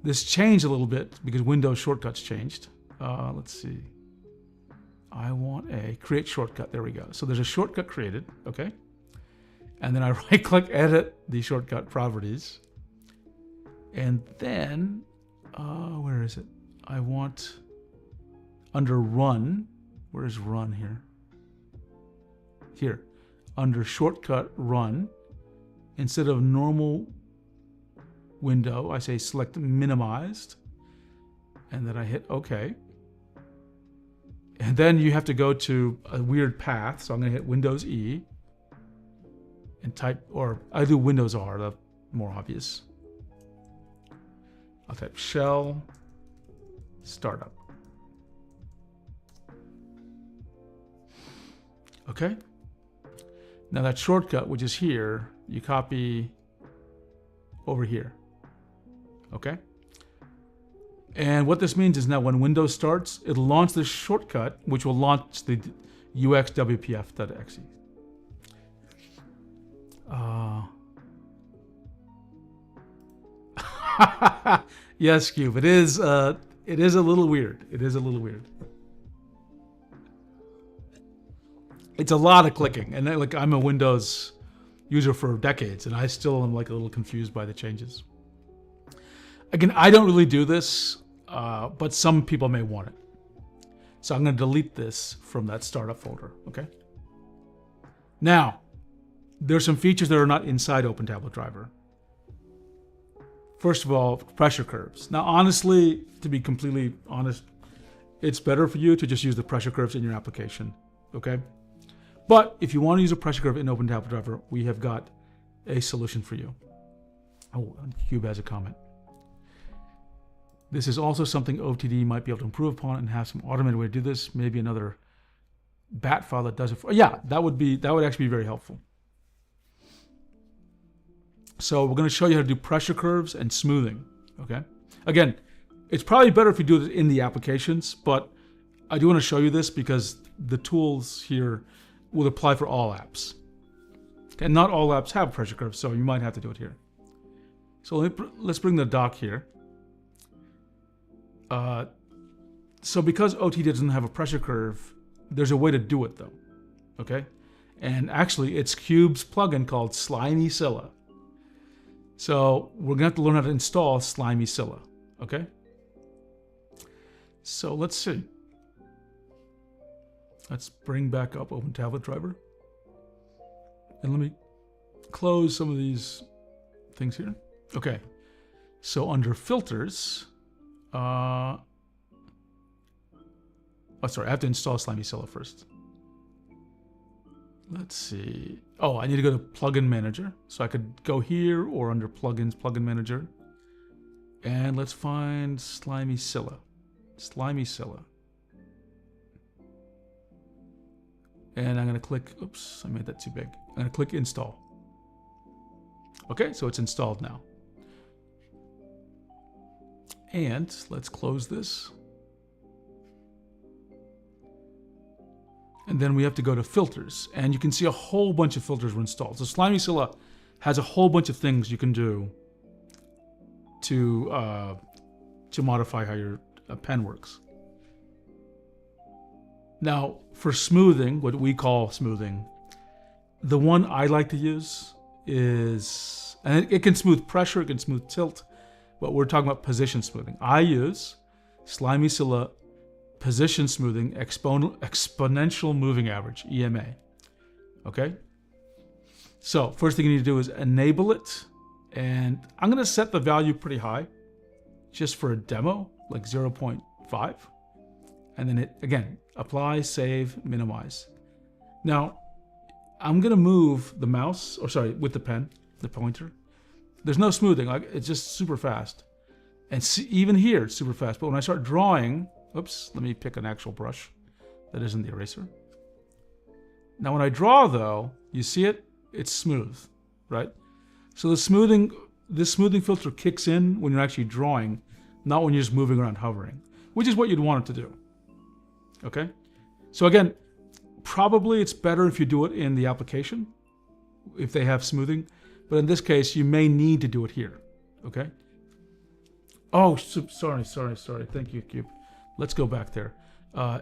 this changed a little bit because Windows shortcuts changed. Let's see. I want a create shortcut. There we go. So there's a shortcut created, okay? And then I right-click, edit the shortcut properties. And then, where is it? I want, under run, where is run here? Here, under shortcut run, instead of normal window, I say select minimized, and then I hit OK. And then you have to go to a weird path, so I'm going to hit Windows E and type, or I do Windows R, the more obvious. I'll type shell startup. Okay. Now that shortcut, which is here, you copy over here. Okay. And what this means is now when Windows starts, it'll launch this shortcut, which will launch the uxwpf.exe. Yes, Cube. It is a little weird. It is a little weird. It's a lot of clicking, and like I'm a Windows user for decades, and I still am like a little confused by the changes. Again, I don't really do this, but some people may want it. So I'm going to delete this from that startup folder. Okay. Now, there's some features that are not inside OpenTabletDriver. First of all, pressure curves. Now, honestly, to be completely honest, it's better for you to just use the pressure curves in your application. Okay. But if you want to use a pressure curve in OpenTabletDriver, we have got a solution for you. Oh, Cube has a comment. This is also something OTD might be able to improve upon and have some automated way to do this. Maybe another bat file that does it for. Yeah, that would actually be very helpful. So we're going to show you how to do pressure curves and smoothing. Okay. Again, it's probably better if you do it in the applications, but I do want to show you this because the tools here will apply for all apps. Okay, and not all apps have pressure curves, so you might have to do it here. So let's bring the dock here. So because OTD doesn't have a pressure curve, there's a way to do it though. Okay, and actually it's Cube's plugin called SlimyScylla. So we're gonna have to learn how to install SlimyScylla. Okay. So let's see. Let's bring back up OpenTabletDriver. And let me close some of these things here. Okay. So under filters, oh, sorry, I have to install SlimyScylla first. Let's see. Oh, I need to go to Plugin Manager. So I could go here or under Plugins, Plugin Manager. And let's find SlimyScylla. SlimyScylla. And I'm going to click, oops, I made that too big. I'm going to click Install. Okay, so it's installed now. And let's close this. And then we have to go to filters. And you can see a whole bunch of filters were installed. So SlimyScylla has a whole bunch of things you can do to modify how your pen works. Now, for smoothing, what we call smoothing, the one I like to use is, and it can smooth pressure, it can smooth tilt, but we're talking about position smoothing. I use SlimyScylla Position Smoothing Exponential Moving Average, EMA. Okay? So, first thing you need to do is enable it, and I'm going to set the value pretty high, just for a demo, like 0.5. And then again, apply, save, minimize. Now, I'm going to move the mouse, or sorry, with the pen, the pointer. There's no smoothing, like it's just super fast. And see, even here, it's super fast. But when I start drawing, oops, let me pick an actual brush that isn't the eraser. Now when I draw though, you see it? It's smooth, right? So this smoothing filter kicks in when you're actually drawing, not when you're just moving around hovering, which is what you'd want it to do. Okay? So again, probably it's better if you do it in the application, if they have smoothing, but in this case, you may need to do it here. Okay? Oh, sorry. Thank you, Cube. Let's go back there.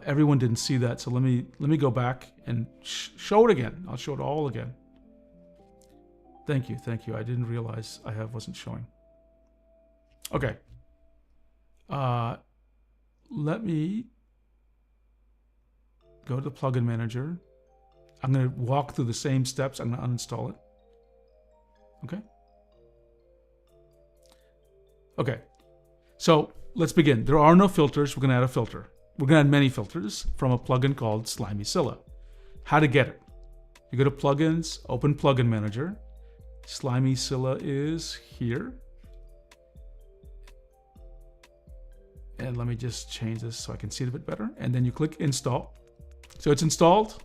Everyone didn't see that, so let me go back and show it again. I'll show it all again. Thank you. I didn't realize I wasn't showing. Okay. Let me go to the plugin manager. I'm going to walk through the same steps. I'm going to uninstall it. Okay. Okay. So let's begin. There are no filters. We're going to add a filter. We're going to add many filters from a plugin called SlimyScylla. How to get it? You go to Plugins, open Plugin Manager. SlimyScylla is here. And let me just change this so I can see it a bit better. And then you click Install. So it's installed.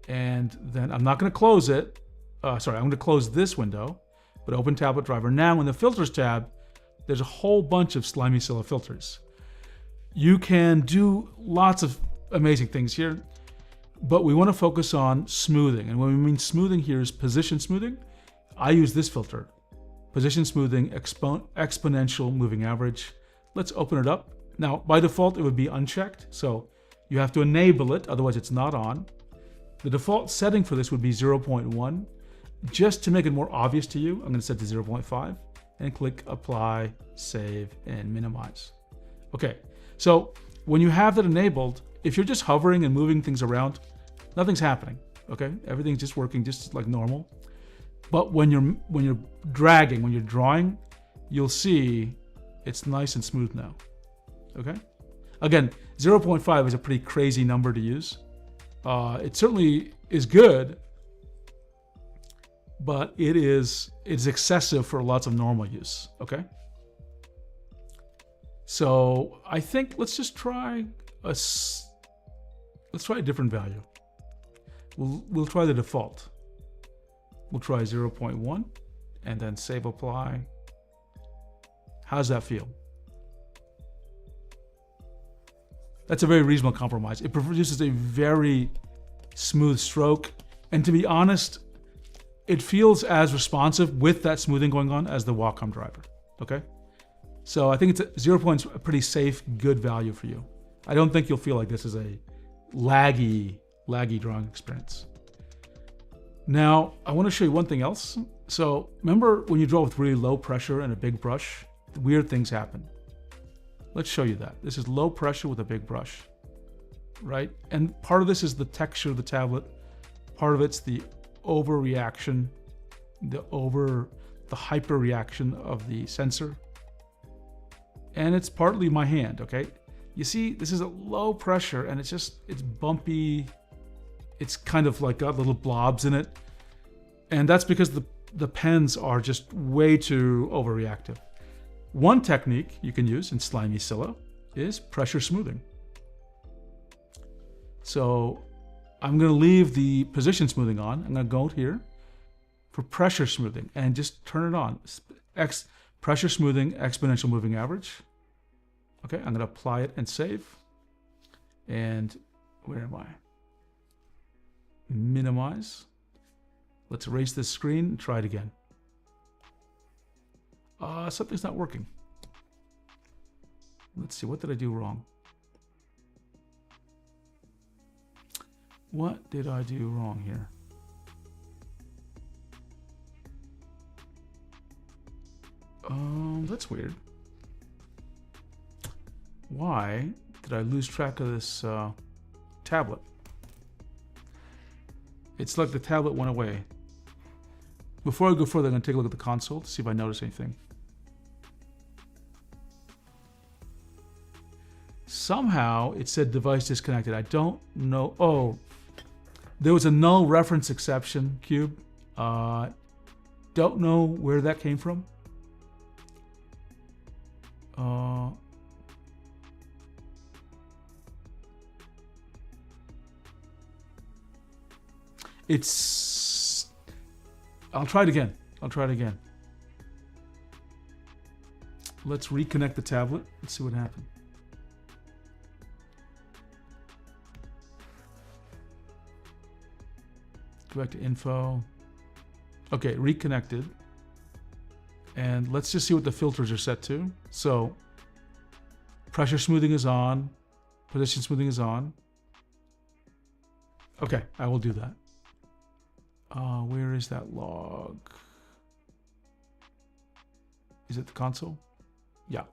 And then I'm not going to close it. Sorry, I'm going to close this window. But open TabletDriver. Now in the Filters tab, there's a whole bunch of SlimyScylla filters. You can do lots of amazing things here. But we want to focus on smoothing. And when we mean smoothing here is position smoothing. I use this filter. Position smoothing, exponential moving average. Let's open it up. Now, by default, it would be unchecked. So you have to enable it, otherwise it's not on. The default setting for this would be 0.1. Just to make it more obvious to you, I'm going to set to 0.5 and click Apply, Save, and Minimize. Okay, so when you have that enabled, if you're just hovering and moving things around, nothing's happening. Okay, everything's just working just like normal. But when you're dragging, when you're drawing, you'll see it's nice and smooth now. Okay, again, 0.5 is a pretty crazy number to use. It certainly is good, but it's excessive for lots of normal use. Okay, so I think let's just try a different value. We'll try the default. We'll try 0.1 and then save apply. How's that feel? That's a very reasonable compromise. It produces a very smooth stroke. And to be honest, it feels as responsive with that smoothing going on as the Wacom driver. Okay? So I think 0 point's a pretty safe, good value for you. I don't think you'll feel like this is a laggy drawing experience. Now, I want to show you one thing else. So remember when you draw with really low pressure and a big brush, weird things happen. Let's show you that. This is low pressure with a big brush, right? And part of this is the texture of the tablet. Part of it's the overreaction, the hyper reaction of the sensor. And it's partly my hand, okay? You see, this is a low pressure and it's bumpy. It's kind of like got little blobs in it. And that's because the pens are just way too overreactive. One technique you can use in SlimyScylla is pressure smoothing. So I'm going to leave the position smoothing on. I'm going to go here for pressure smoothing and just turn it on. Pressure smoothing, exponential moving average. Okay, I'm going to apply it and save. And where am I? Minimize. Let's erase this screen and try it again. Something's not working. Let's see, what did I do wrong? What did I do wrong here? That's weird. Why did I lose track of this tablet? It's like the tablet went away. Before I go further, I'm going to take a look at the console to see if I notice anything. Somehow it said device disconnected. I don't know. Oh, there was a null reference exception, Cube. Don't know where that came from. I'll try it again. I'll try it again. Let's reconnect the tablet. Let's see what happened. Go back to info. Okay, reconnected. And let's just see what the filters are set to. So, pressure smoothing is on. Position smoothing is on. Okay, I will do that. Where is that log? Is it the console? Yeah.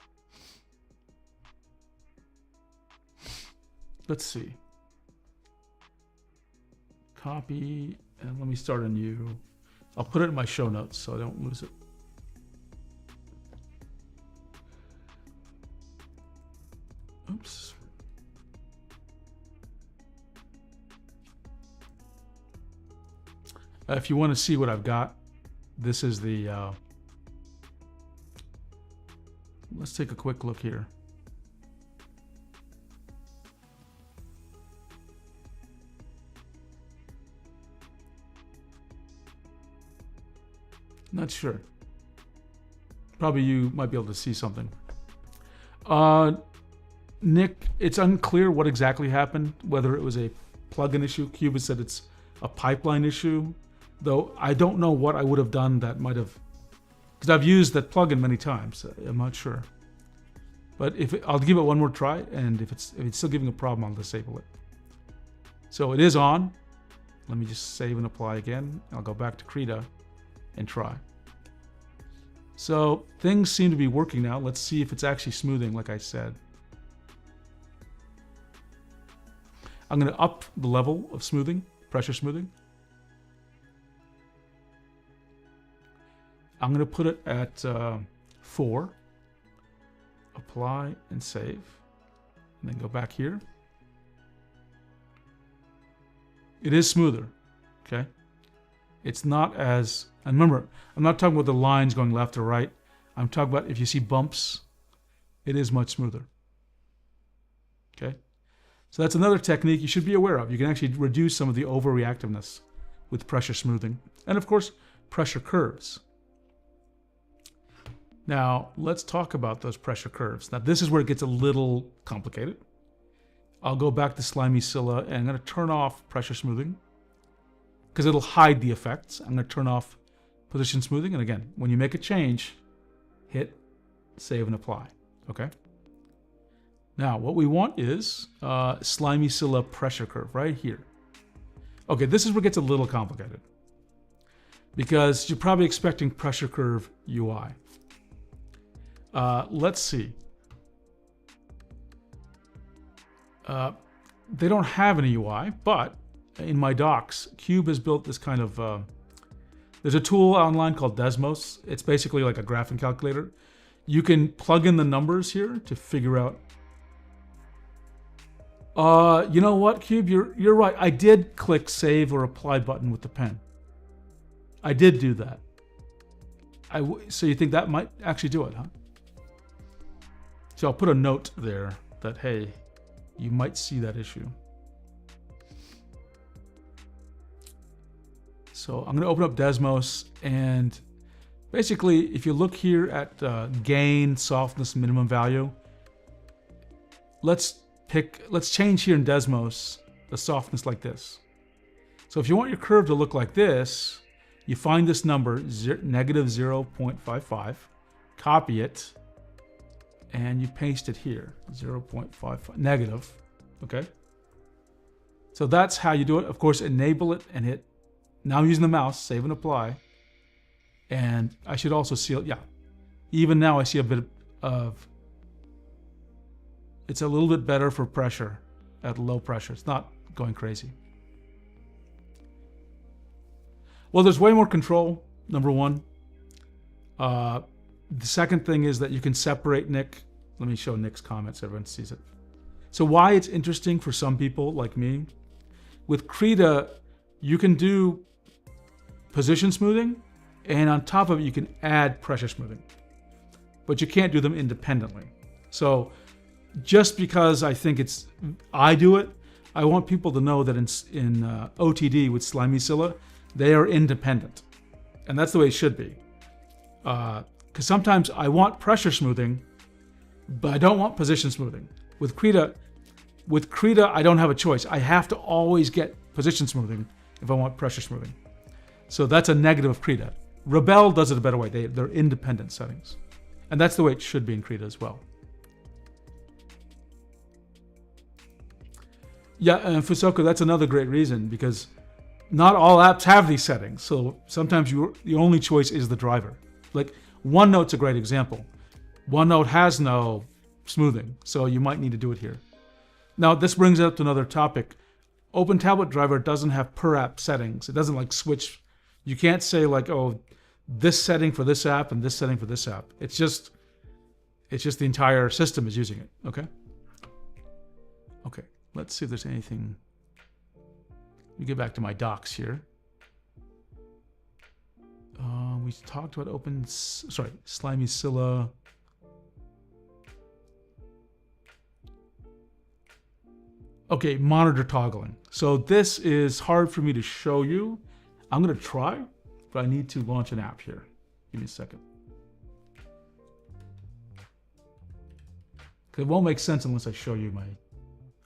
Let's see. Copy, and let me start a new. I'll put it in my show notes so I don't lose it. Oops. If you want to see what I've got, this is the, let's take a quick look here. Not sure. Probably you might be able to see something. Nick, it's unclear what exactly happened, whether it was a plugin issue. Cube said it's a pipeline issue. Though I don't know what I would have done that might have, because I've used that plugin many times. I'm not sure, but I'll give it one more try, and if it's still giving a problem, I'll disable it. So it is on. Let me just save and apply again. I'll go back to Krita and try. So things seem to be working now. Let's see if it's actually smoothing, like I said. I'm going to up the level of smoothing, pressure smoothing. I'm going to put it at 4, apply and save, and then go back here. It is smoother, okay? It's not as, and remember, I'm not talking about the lines going left or right. I'm talking about if you see bumps, it is much smoother, okay? So that's another technique you should be aware of. You can actually reduce some of the overreactiveness with pressure smoothing. And of course, pressure curves. Now, let's talk about those pressure curves. Now, this is where it gets a little complicated. I'll go back to Slimy Scylla, and I'm going to turn off pressure smoothing because it'll hide the effects. I'm going to turn off position smoothing. And again, when you make a change, hit save and apply. Okay? Now, what we want is Slimy Scylla pressure curve right here. Okay, this is where it gets a little complicated because you're probably expecting pressure curve UI. Let's see. They don't have any UI, but in my docs, Cube has built this kind of, there's a tool online called Desmos. It's basically like a graphing calculator. You can plug in the numbers here to figure out. You know what, Cube? You're right. I did click save or apply button with the pen. I did do that. So you think that might actually do it, huh? So I'll put a note there that, hey, you might see that issue. So I'm going to open up Desmos, and basically, if you look here at gain, softness, minimum value, let's change here in Desmos the softness like this. So if you want your curve to look like this, you find this number, negative 0.55, copy it, and you paste it here, 0.55, negative, okay? So that's how you do it. Of course, enable it and hit, now I'm using the mouse, save and apply. And I should also see, yeah, even now I see a bit of, it's a little bit better for pressure at low pressure. It's not going crazy. Well, there's way more control, number one. The second thing is that you can separate Nick. Let me show Nick's comments so everyone sees it. So why it's interesting for some people like me, with Krita, you can do position smoothing, and on top of it, you can add pressure smoothing, but you can't do them independently. So just because I think I do it, I want people to know that in OTD with Slimy Scylla, they are independent. And that's the way it should be. Because sometimes I want pressure smoothing, but I don't want position smoothing. With Krita, I don't have a choice. I have to always get position smoothing if I want pressure smoothing. So that's a negative of Krita. Rebel does it a better way. They're independent settings. And that's the way it should be in Krita as well. Yeah, and Fusoko, that's another great reason, because not all apps have these settings. So sometimes the only choice is the driver. Like OneNote's a great example. OneNote has no smoothing, so you might need to do it here. Now, this brings up to another topic. OpenTabletDriver doesn't have per app settings. It doesn't like switch. You can't say like, oh, this setting for this app and this setting for this app. It's just the entire system is using it. Okay. Okay. Let's see if there's anything. Let me get back to my docs here. We talked about Slimy Scylla. Okay, monitor toggling. So this is hard for me to show you. I'm going to try, but I need to launch an app here. Give me a second. It won't make sense unless I show you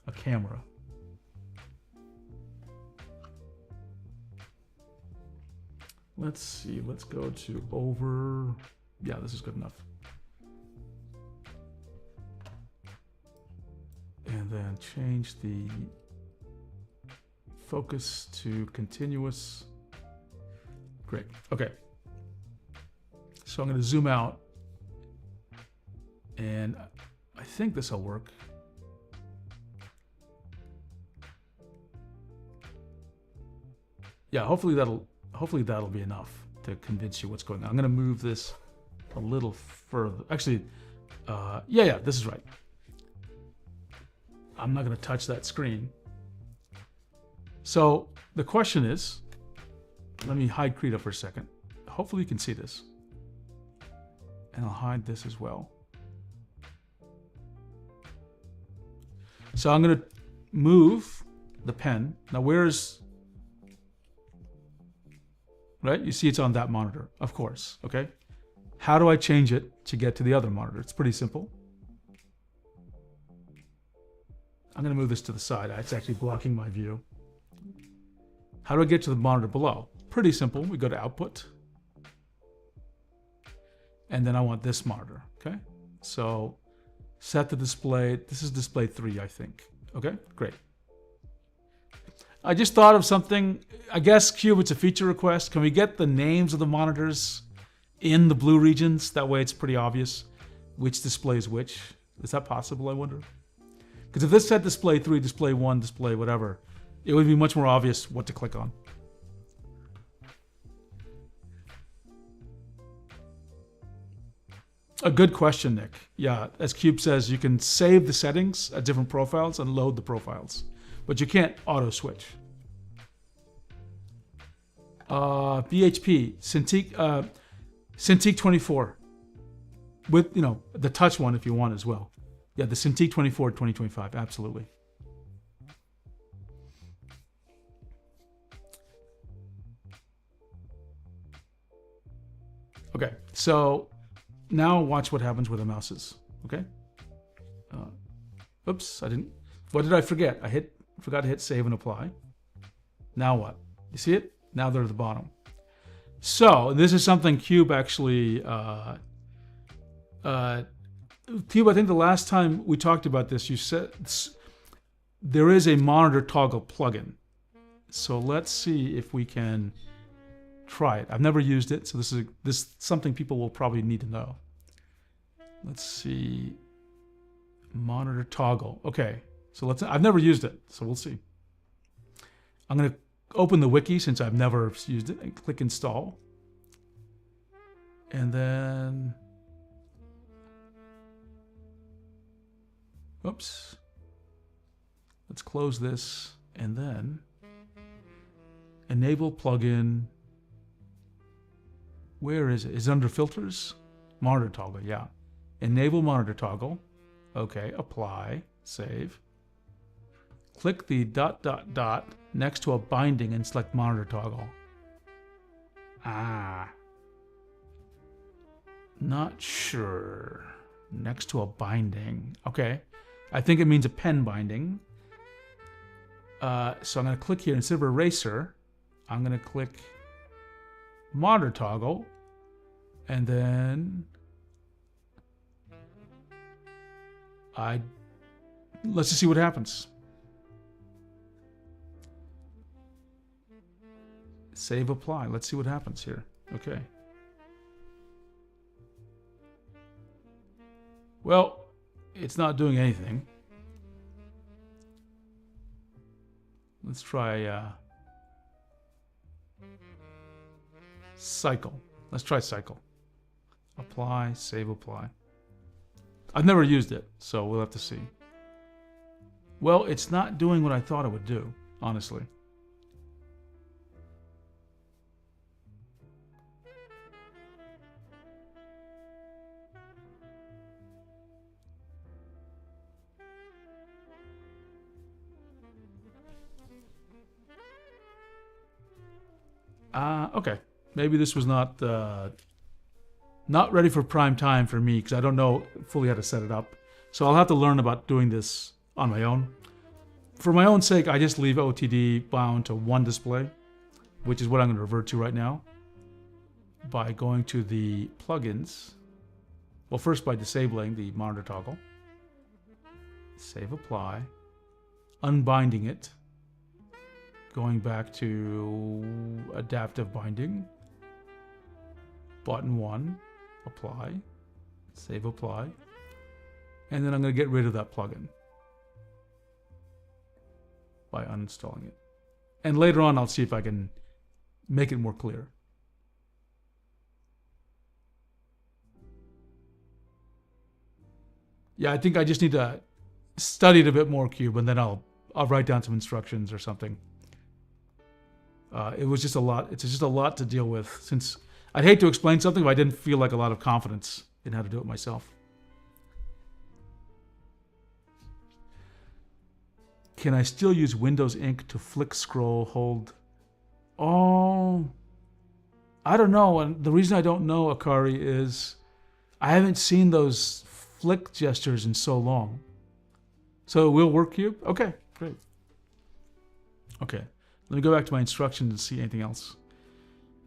a camera. Let's see, let's go to over. Yeah, this is good enough. And then change the focus to continuous. Great, okay. So I'm gonna zoom out, and I think this will work. Yeah, hopefully that'll be enough to convince you what's going on. I'm gonna move this a little further. Actually, yeah, this is right. I'm not gonna touch that screen. So the question is, let me hide Krita for a second. Hopefully you can see this. And I'll hide this as well. So I'm gonna move the pen. Now right? You see it's on that monitor, of course, okay? How do I change it to get to the other monitor? It's pretty simple. I'm gonna move this to the side. It's actually blocking my view. How do I get to the monitor below? Pretty simple. We go to Output. And then I want this monitor, okay? So set the display. This is display 3, I think. Okay, great. I just thought of something. I guess, Cube, it's a feature request. Can we get the names of the monitors in the blue regions? That way it's pretty obvious which display is which. Is that possible, I wonder? Because if this said display 3, display 1, display whatever, it would be much more obvious what to click on. A good question, Nick. Yeah, as Cube says, you can save the settings at different profiles and load the profiles, but you can't auto switch. BHP, Cintiq 24, with the touch one if you want as well. Yeah, the Cintiq 24 2025, absolutely. Okay, so now watch what happens with the mouses. Okay. Oops, I didn't. What did I forget? I forgot to hit save and apply. Now what? You see it? Now they're at the bottom. So this is something Cube actually. Cube, I think the last time we talked about this, you said there is a monitor toggle plugin. So let's see if we can try it. I've never used it, so this is something people will probably need to know. Let's see. Monitor toggle. Okay, so I've never used it, so we'll see. I'm going to open the wiki since I've never used it and click install. And then, oops. Let's close this and then enable plugin. Where is it? Is it under filters? Monitor toggle, yeah. Enable monitor toggle. Okay, apply, save. Click the ... next to a binding and select monitor toggle. Not sure. Next to a binding. Okay. I think it means a pen binding. So I'm going to click here. Instead of eraser, I'm going to click monitor toggle. And then let's just see what happens. Save apply. Let's see what happens here. Okay. Well, it's not doing anything. Let's try cycle. Let's try cycle. Apply, save apply. I've never used it, so we'll have to see. Well, it's not doing what I thought it would do, honestly. Okay. Maybe this was not ready for prime time for me because I don't know fully how to set it up. So I'll have to learn about doing this on my own. For my own sake, I just leave OTD bound to one display, which is what I'm going to revert to right now by going to the plugins. Well, first by disabling the monitor toggle. Save apply. Unbinding it. Going back to adaptive binding. Button 1. Apply. Save apply. And then I'm going to get rid of that plugin by uninstalling it. And later on, I'll see if I can make it more clear. Yeah, I think I just need to study it a bit more, Cube, and then I'll write down some instructions or something. It was just a lot. It's just a lot to deal with, since I'd hate to explain something if I didn't feel like a lot of confidence in how to do it myself. Can I still use Windows Ink to flick, scroll, hold? Oh, I don't know. And the reason I don't know, Akari, is I haven't seen those flick gestures in so long. So it will work, Cube? Okay, great. Okay, let me go back to my instructions and see anything else.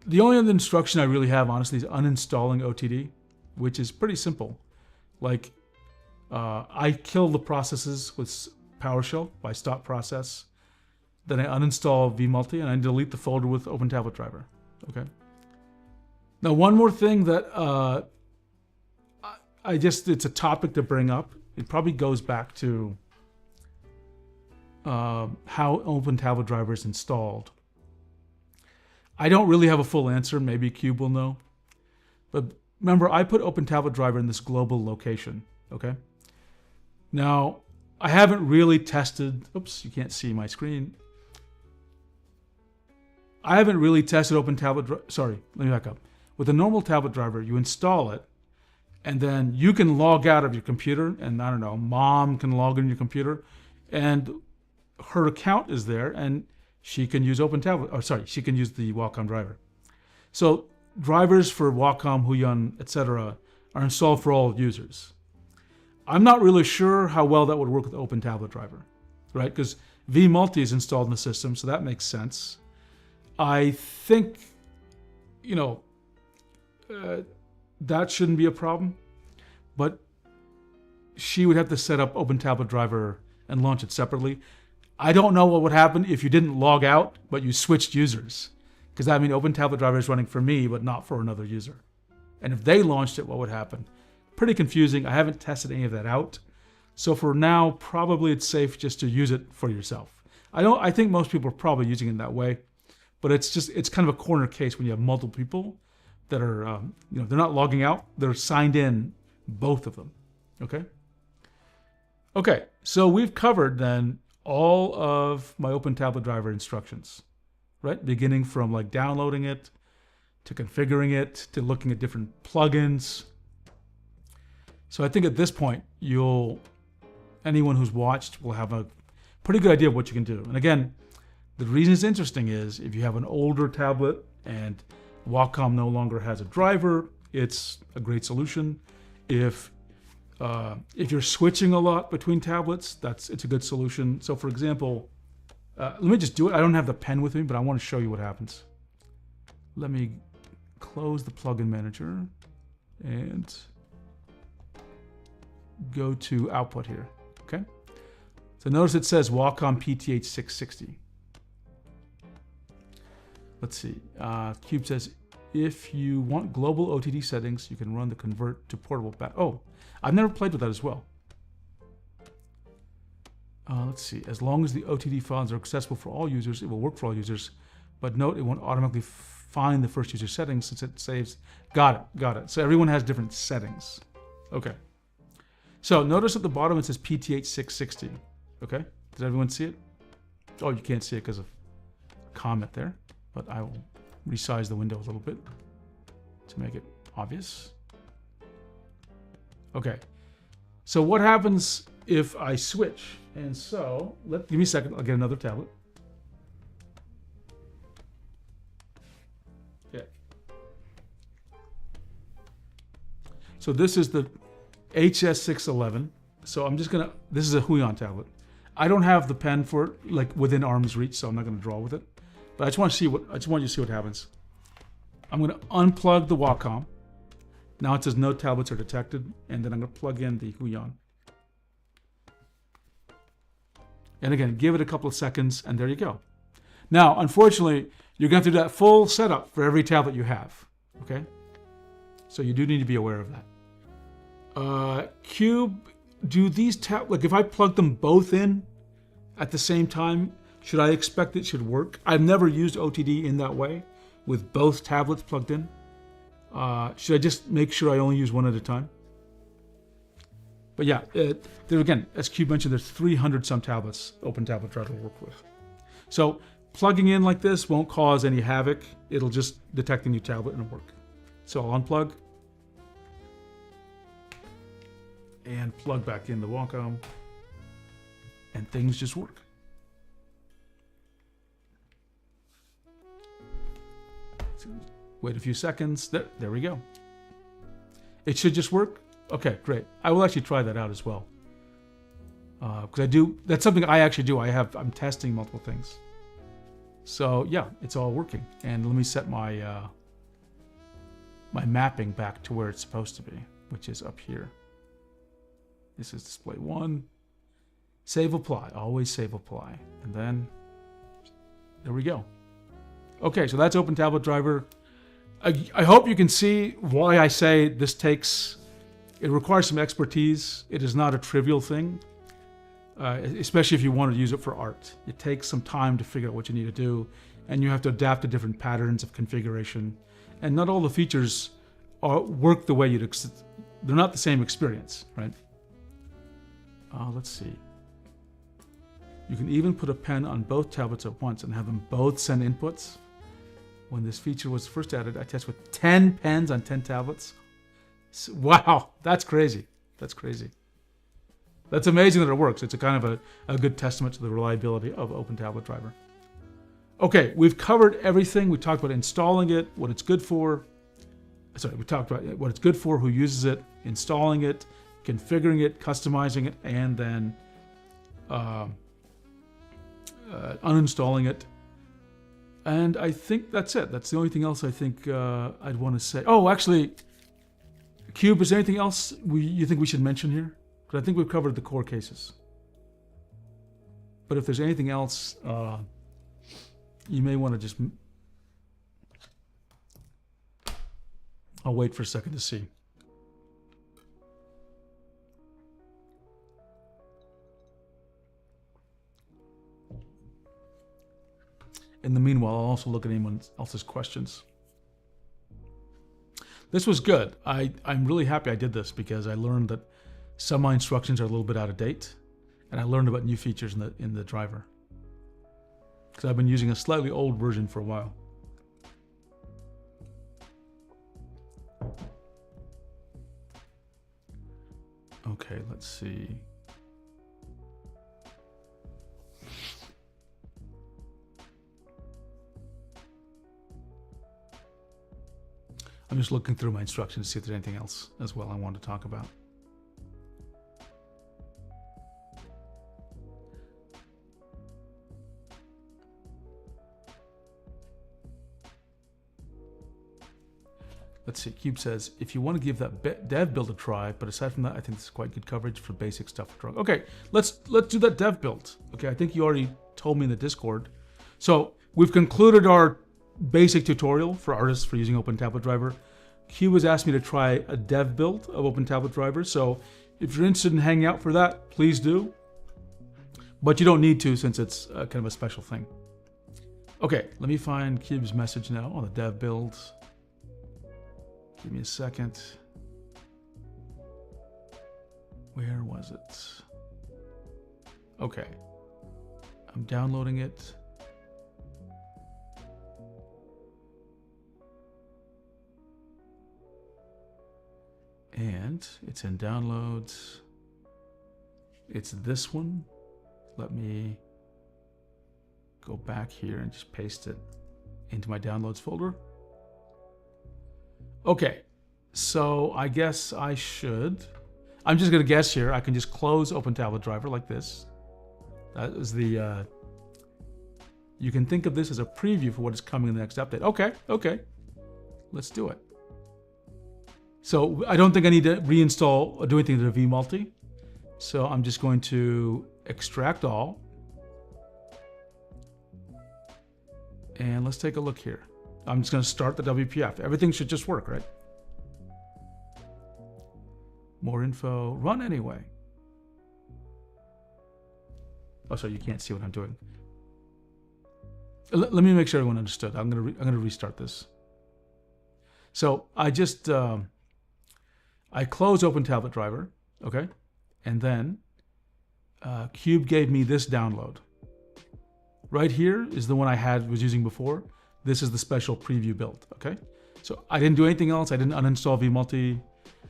The only other instruction I really have, honestly, is uninstalling OTD, which is pretty simple. Like, I kill the processes with PowerShell by stop process. Then I uninstall vMulti and I delete the folder with OpenTabletDriver. Okay. Now, one more thing that it's a topic to bring up. It probably goes back to how OpenTabletDriver is installed. I don't really have a full answer. Maybe Cube will know. But remember, I put OpenTabletDriver in this global location. Okay. Now, I haven't really tested. Oops, you can't see my screen. I haven't really tested OpenTabletDriver. Sorry, let me back up. With a normal tablet driver, you install it, and then you can log out of your computer, and I don't know, mom can log in your computer, and her account is there, and she can use she can use the Wacom driver. So drivers for Wacom, Huion, etc. are installed for all users. I'm not really sure how well that would work with OpenTabletDriver, right? Because vMulti is installed in the system, so that makes sense. I think, that shouldn't be a problem, but she would have to set up OpenTabletDriver and launch it separately. I don't know what would happen if you didn't log out, but you switched users, because that means OpenTabletDriver is running for me, but not for another user. And if they launched it, what would happen? Pretty confusing. I haven't tested any of that out. So for now, probably it's safe just to use it for yourself. I think most people are probably using it that way, but it's kind of a corner case when you have multiple people that are, they're not logging out. They're signed in, both of them. Okay, so we've covered then all of my OpenTabletDriver instructions, right? Beginning from like downloading it, to configuring it, to looking at different plugins. So I think at this point, anyone who's watched will have a pretty good idea of what you can do. And again, the reason it's interesting is if you have an older tablet and Wacom no longer has a driver, it's a great solution. If you're switching a lot between tablets, it's a good solution. So for example, let me just do it. I don't have the pen with me, but I want to show you what happens. Let me close the plugin manager and go to output here, okay? So notice it says Wacom PTH 660. Let's see, Cube says, if you want global OTD settings, you can run the convert to portable back. Oh, I've never played with that as well. Let's see, as long as the OTD files are accessible for all users, it will work for all users. But note, it won't automatically find the first user settings since it saves. Got it. So everyone has different settings. Okay. So notice at the bottom it says PTH 660. Okay, does everyone see it? Oh, you can't see it because of a comment there, but I will resize the window a little bit to make it obvious. Okay, so what happens if I switch? And so, give me a second, I'll get another tablet. Okay. So this is the HS611. So I'm just gonna, this is a Huion tablet. I don't have the pen for it, like within arm's reach, so I'm not gonna draw with it. But I just want you to see what happens. I'm gonna unplug the Wacom. Now it says no tablets are detected, and then I'm gonna plug in the Huion. And again, give it a couple of seconds, and there you go. Now, unfortunately, you're gonna have to do that full setup for every tablet you have, okay? So you do need to be aware of that. Cube, do these like if I plug them both in at the same time, should I expect it should work? I've never used OTD in that way, with both tablets plugged in. Should I just make sure I only use one at a time? But yeah, there again, as Cube mentioned, there's 300 some tablets OpenTabletDriver will work with. So plugging in like this won't cause any havoc. It'll just detect a new tablet and work. So I'll unplug and plug back in the Wacom, and things just work. Wait a few seconds. There we go. It should just work. Okay, great. I will actually try that out as well. Because that's something I actually do. I'm testing multiple things. So yeah, it's all working. And let me set my my mapping back to where it's supposed to be, which is up here. This is display 1. Save apply, always save apply. And then, there we go. Okay, so that's OpenTabletDriver. I hope you can see why I say it requires some expertise. It is not a trivial thing, especially if you want to use it for art. It takes some time to figure out what you need to do, and you have to adapt to different patterns of configuration. And not all the features work the way they're not the same experience, right? Let's see. You can even put a pen on both tablets at once and have them both send inputs. When this feature was first added, I tested with 10 pens on 10 tablets. Wow, that's crazy. That's crazy. That's amazing that it works. It's a kind of a good testament to the reliability of OpenTabletDriver. Okay, we've covered everything. We talked about installing it, what it's good for. Sorry, we talked about what it's good for, who uses it, installing it, configuring it, customizing it, and then uninstalling it. And I think that's it. That's the only thing else I think I'd want to say. Oh, actually, Cube, is there anything else you think we should mention here? Because I think we've covered the core cases. But if there's anything else, you may want to just... I'll wait for a second to see. In the meanwhile, I'll also look at anyone else's questions. This was good. I'm really happy I did this because I learned that some of my instructions are a little bit out of date, and I learned about new features in the driver. Because I've been using a slightly old version for a while. Okay, let's see. I'm just looking through my instructions to see if there's anything else as well I want to talk about. Let's see, Cube says, if you want to give that dev build a try, but aside from that, I think this is quite good coverage for basic stuff. Okay, let's do that dev build. Okay, I think you already told me in the Discord. So we've concluded our basic tutorial for artists for using OpenTabletDriver. Cube has asked me to try a dev build of OpenTabletDriver. So if you're interested in hanging out for that, please do. But you don't need to since it's kind of a special thing. Okay, let me find Cube's message now on the dev build. Give me a second. Where was it? Okay. I'm downloading it. And it's in downloads. It's this one. Let me go back here and just paste it into my downloads folder. Okay, so I guess I should. I'm just gonna guess here. I can just close OpenTabletDriver like this. That is the. You can think of this as a preview for what is coming in the next update. Okay, let's do it. So I don't think I need to reinstall or do anything to the vMulti. So I'm just going to extract all. And let's take a look here. I'm just going to start the WPF. Everything should just work, right? More info. Run anyway. Oh, sorry, you can't see what I'm doing. Let me make sure everyone understood. I'm gonna restart this. So I just I close OpenTabletDriver, okay, and then Cube gave me this download. Right here is the one I was using before. This is the special preview build, okay? So I didn't do anything else. I didn't uninstall vMulti.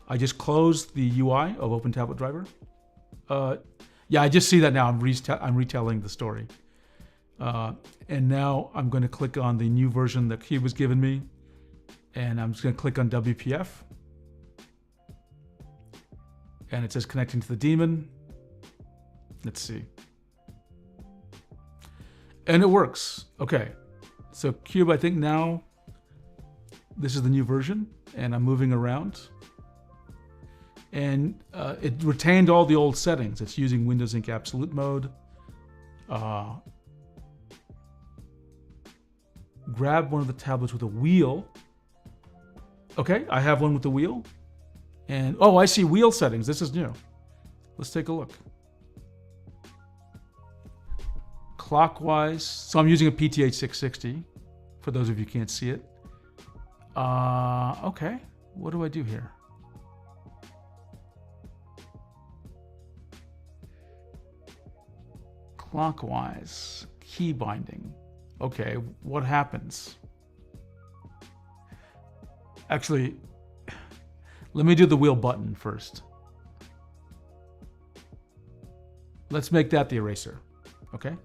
I just closed the UI of OpenTabletDriver. Yeah, I just see that now. I'm retelling the story. And now I'm going to click on the new version that Cube has given me. And I'm just going to click on WPF. And it says connecting to the daemon. Let's see. And it works. Okay. So Cube, I think now this is the new version, and I'm moving around. And it retained all the old settings. It's using Windows Ink Absolute Mode. Grab one of the tablets with a wheel. Okay, I have one with the wheel. And, oh, I see wheel settings. This is new. Let's take a look. Clockwise. So I'm using a PTH 660, for those of you who can't see it. Okay, what do I do here? Clockwise, key binding. Okay, what happens? Actually, let me do the wheel button first. Let's make that the eraser, okay?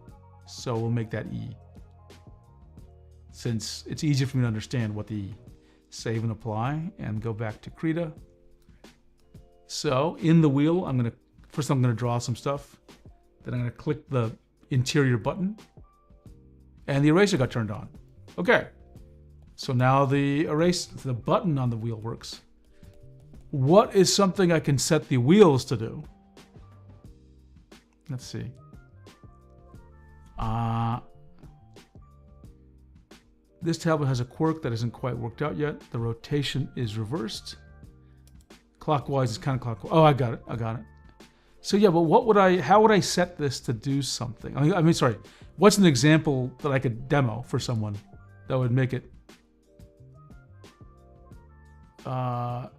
So we'll make that E. Since it's easier for me to understand what the save and apply, and go back to Krita. So in the wheel, first I'm gonna draw some stuff. Then I'm gonna click the interior button, and the eraser got turned on. Okay, so now the button on the wheel works. What is something I can set the wheels to do? Let's see. This tablet has a quirk that isn't quite worked out yet. The rotation is reversed. Clockwise is counterclockwise. Oh, I got it. So yeah, but how would I set this to do something? I mean, sorry. What's an example that I could demo for someone that would make it? I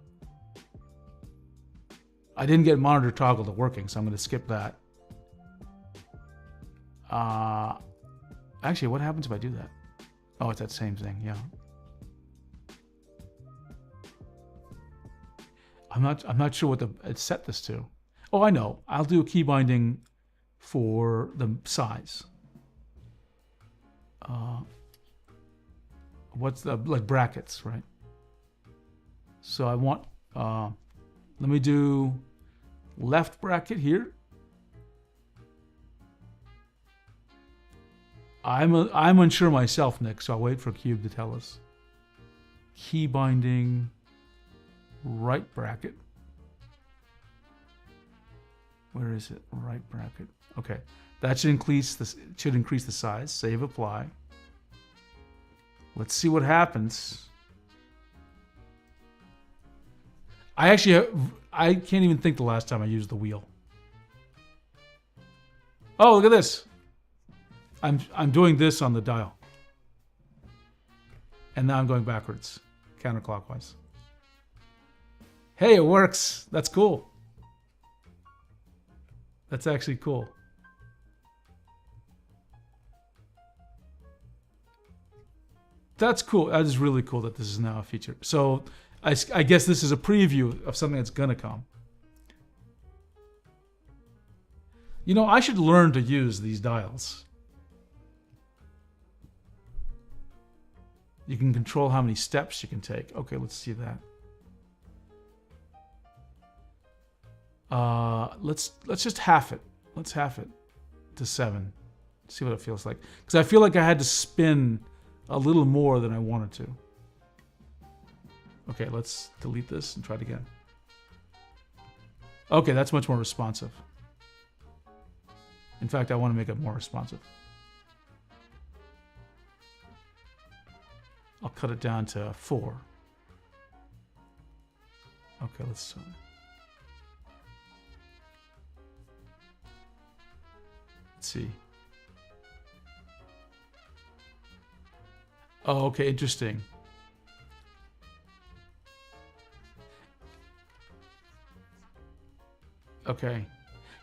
didn't get monitor toggle to working, so I'm going to skip that. Actually, what happens if I do that? Oh, it's that same thing, yeah. I'm not sure what it set this to. Oh, I know. I'll do a key binding for the size. What's the, like brackets, right? So I want, let me do left bracket here. I'm unsure myself, Nick, so I'll wait for Cube to tell us. Key binding, right bracket. Where is it? Right bracket. Okay, that should increase the size. Save, apply. Let's see what happens. I can't even think the last time I used the wheel. Oh, look at this. I'm doing this on the dial. And now I'm going backwards, counterclockwise. Hey, it works. That's cool. That's actually cool. That's cool. That is really cool that this is now a feature. So I guess this is a preview of something that's gonna come. You know, I should learn to use these dials. You can control how many steps you can take. Okay, let's see that. Let's just half it. Let's half it to 7. See what it feels like. Because I feel like I had to spin a little more than I wanted to. Okay, let's delete this and try it again. Okay, that's much more responsive. In fact, I want to make it more responsive. I'll cut it down to 4. Okay, let's see. Oh, okay, interesting. Okay.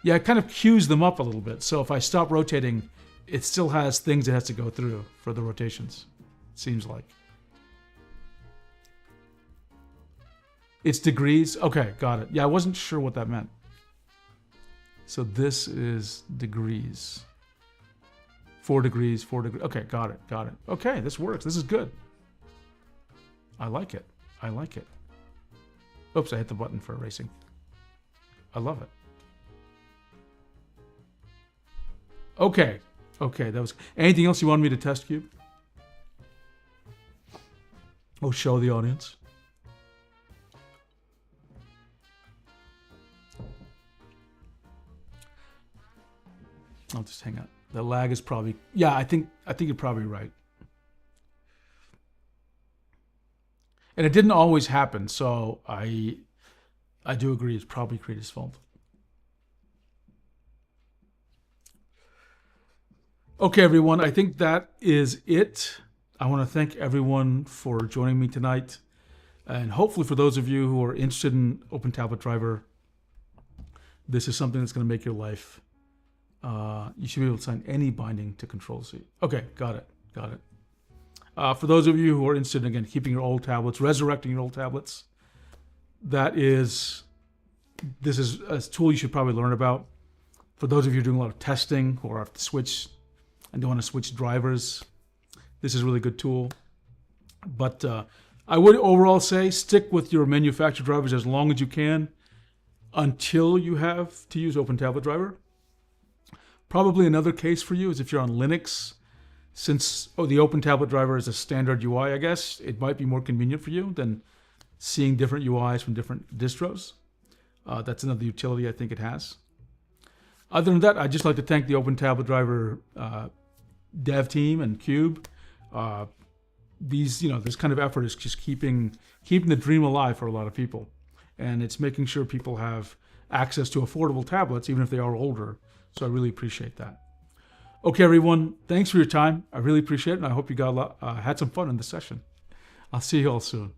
Yeah, it kind of cues them up a little bit. So if I stop rotating, it still has things it has to go through for the rotations, it seems like. It's degrees? Okay, got it. Yeah, I wasn't sure what that meant. So this is degrees. 4 degrees, 4 degrees. Okay, got it, got it. Okay, this works. This is good. I like it. I like it. Oops, I hit the button for erasing. I love it. Okay, okay, that was... Anything else you wanted me to test, Cube? Oh, show the audience. I'll just hang out. The lag is probably... Yeah, I think you're probably right. And it didn't always happen, so I do agree it's probably Creator's fault. Okay, everyone, I think that is it. I want to thank everyone for joining me tonight. And hopefully for those of you who are interested in OpenTabletDriver, this is something that's going to make your life... you should be able to assign any binding to Control-C. Okay, got it, got it. For those of you who are interested in, again, keeping your old tablets, resurrecting your old tablets, this is a tool you should probably learn about. For those of you doing a lot of testing or have to switch and don't want to switch drivers, this is a really good tool. But I would overall say stick with your manufacturer drivers as long as you can until you have to use OpenTabletDriver. Probably another case for you is if you're on Linux. Since the OpenTabletDriver is a standard UI, I guess, it might be more convenient for you than seeing different UIs from different distros. That's another utility I think it has. Other than that, I'd just like to thank the OpenTabletDriver dev team and Cube. This kind of effort is just keeping the dream alive for a lot of people. And it's making sure people have access to affordable tablets, even if they are older. So I really appreciate that. Okay, everyone, thanks for your time. I really appreciate it, and I hope you got had some fun in the session. I'll see you all soon.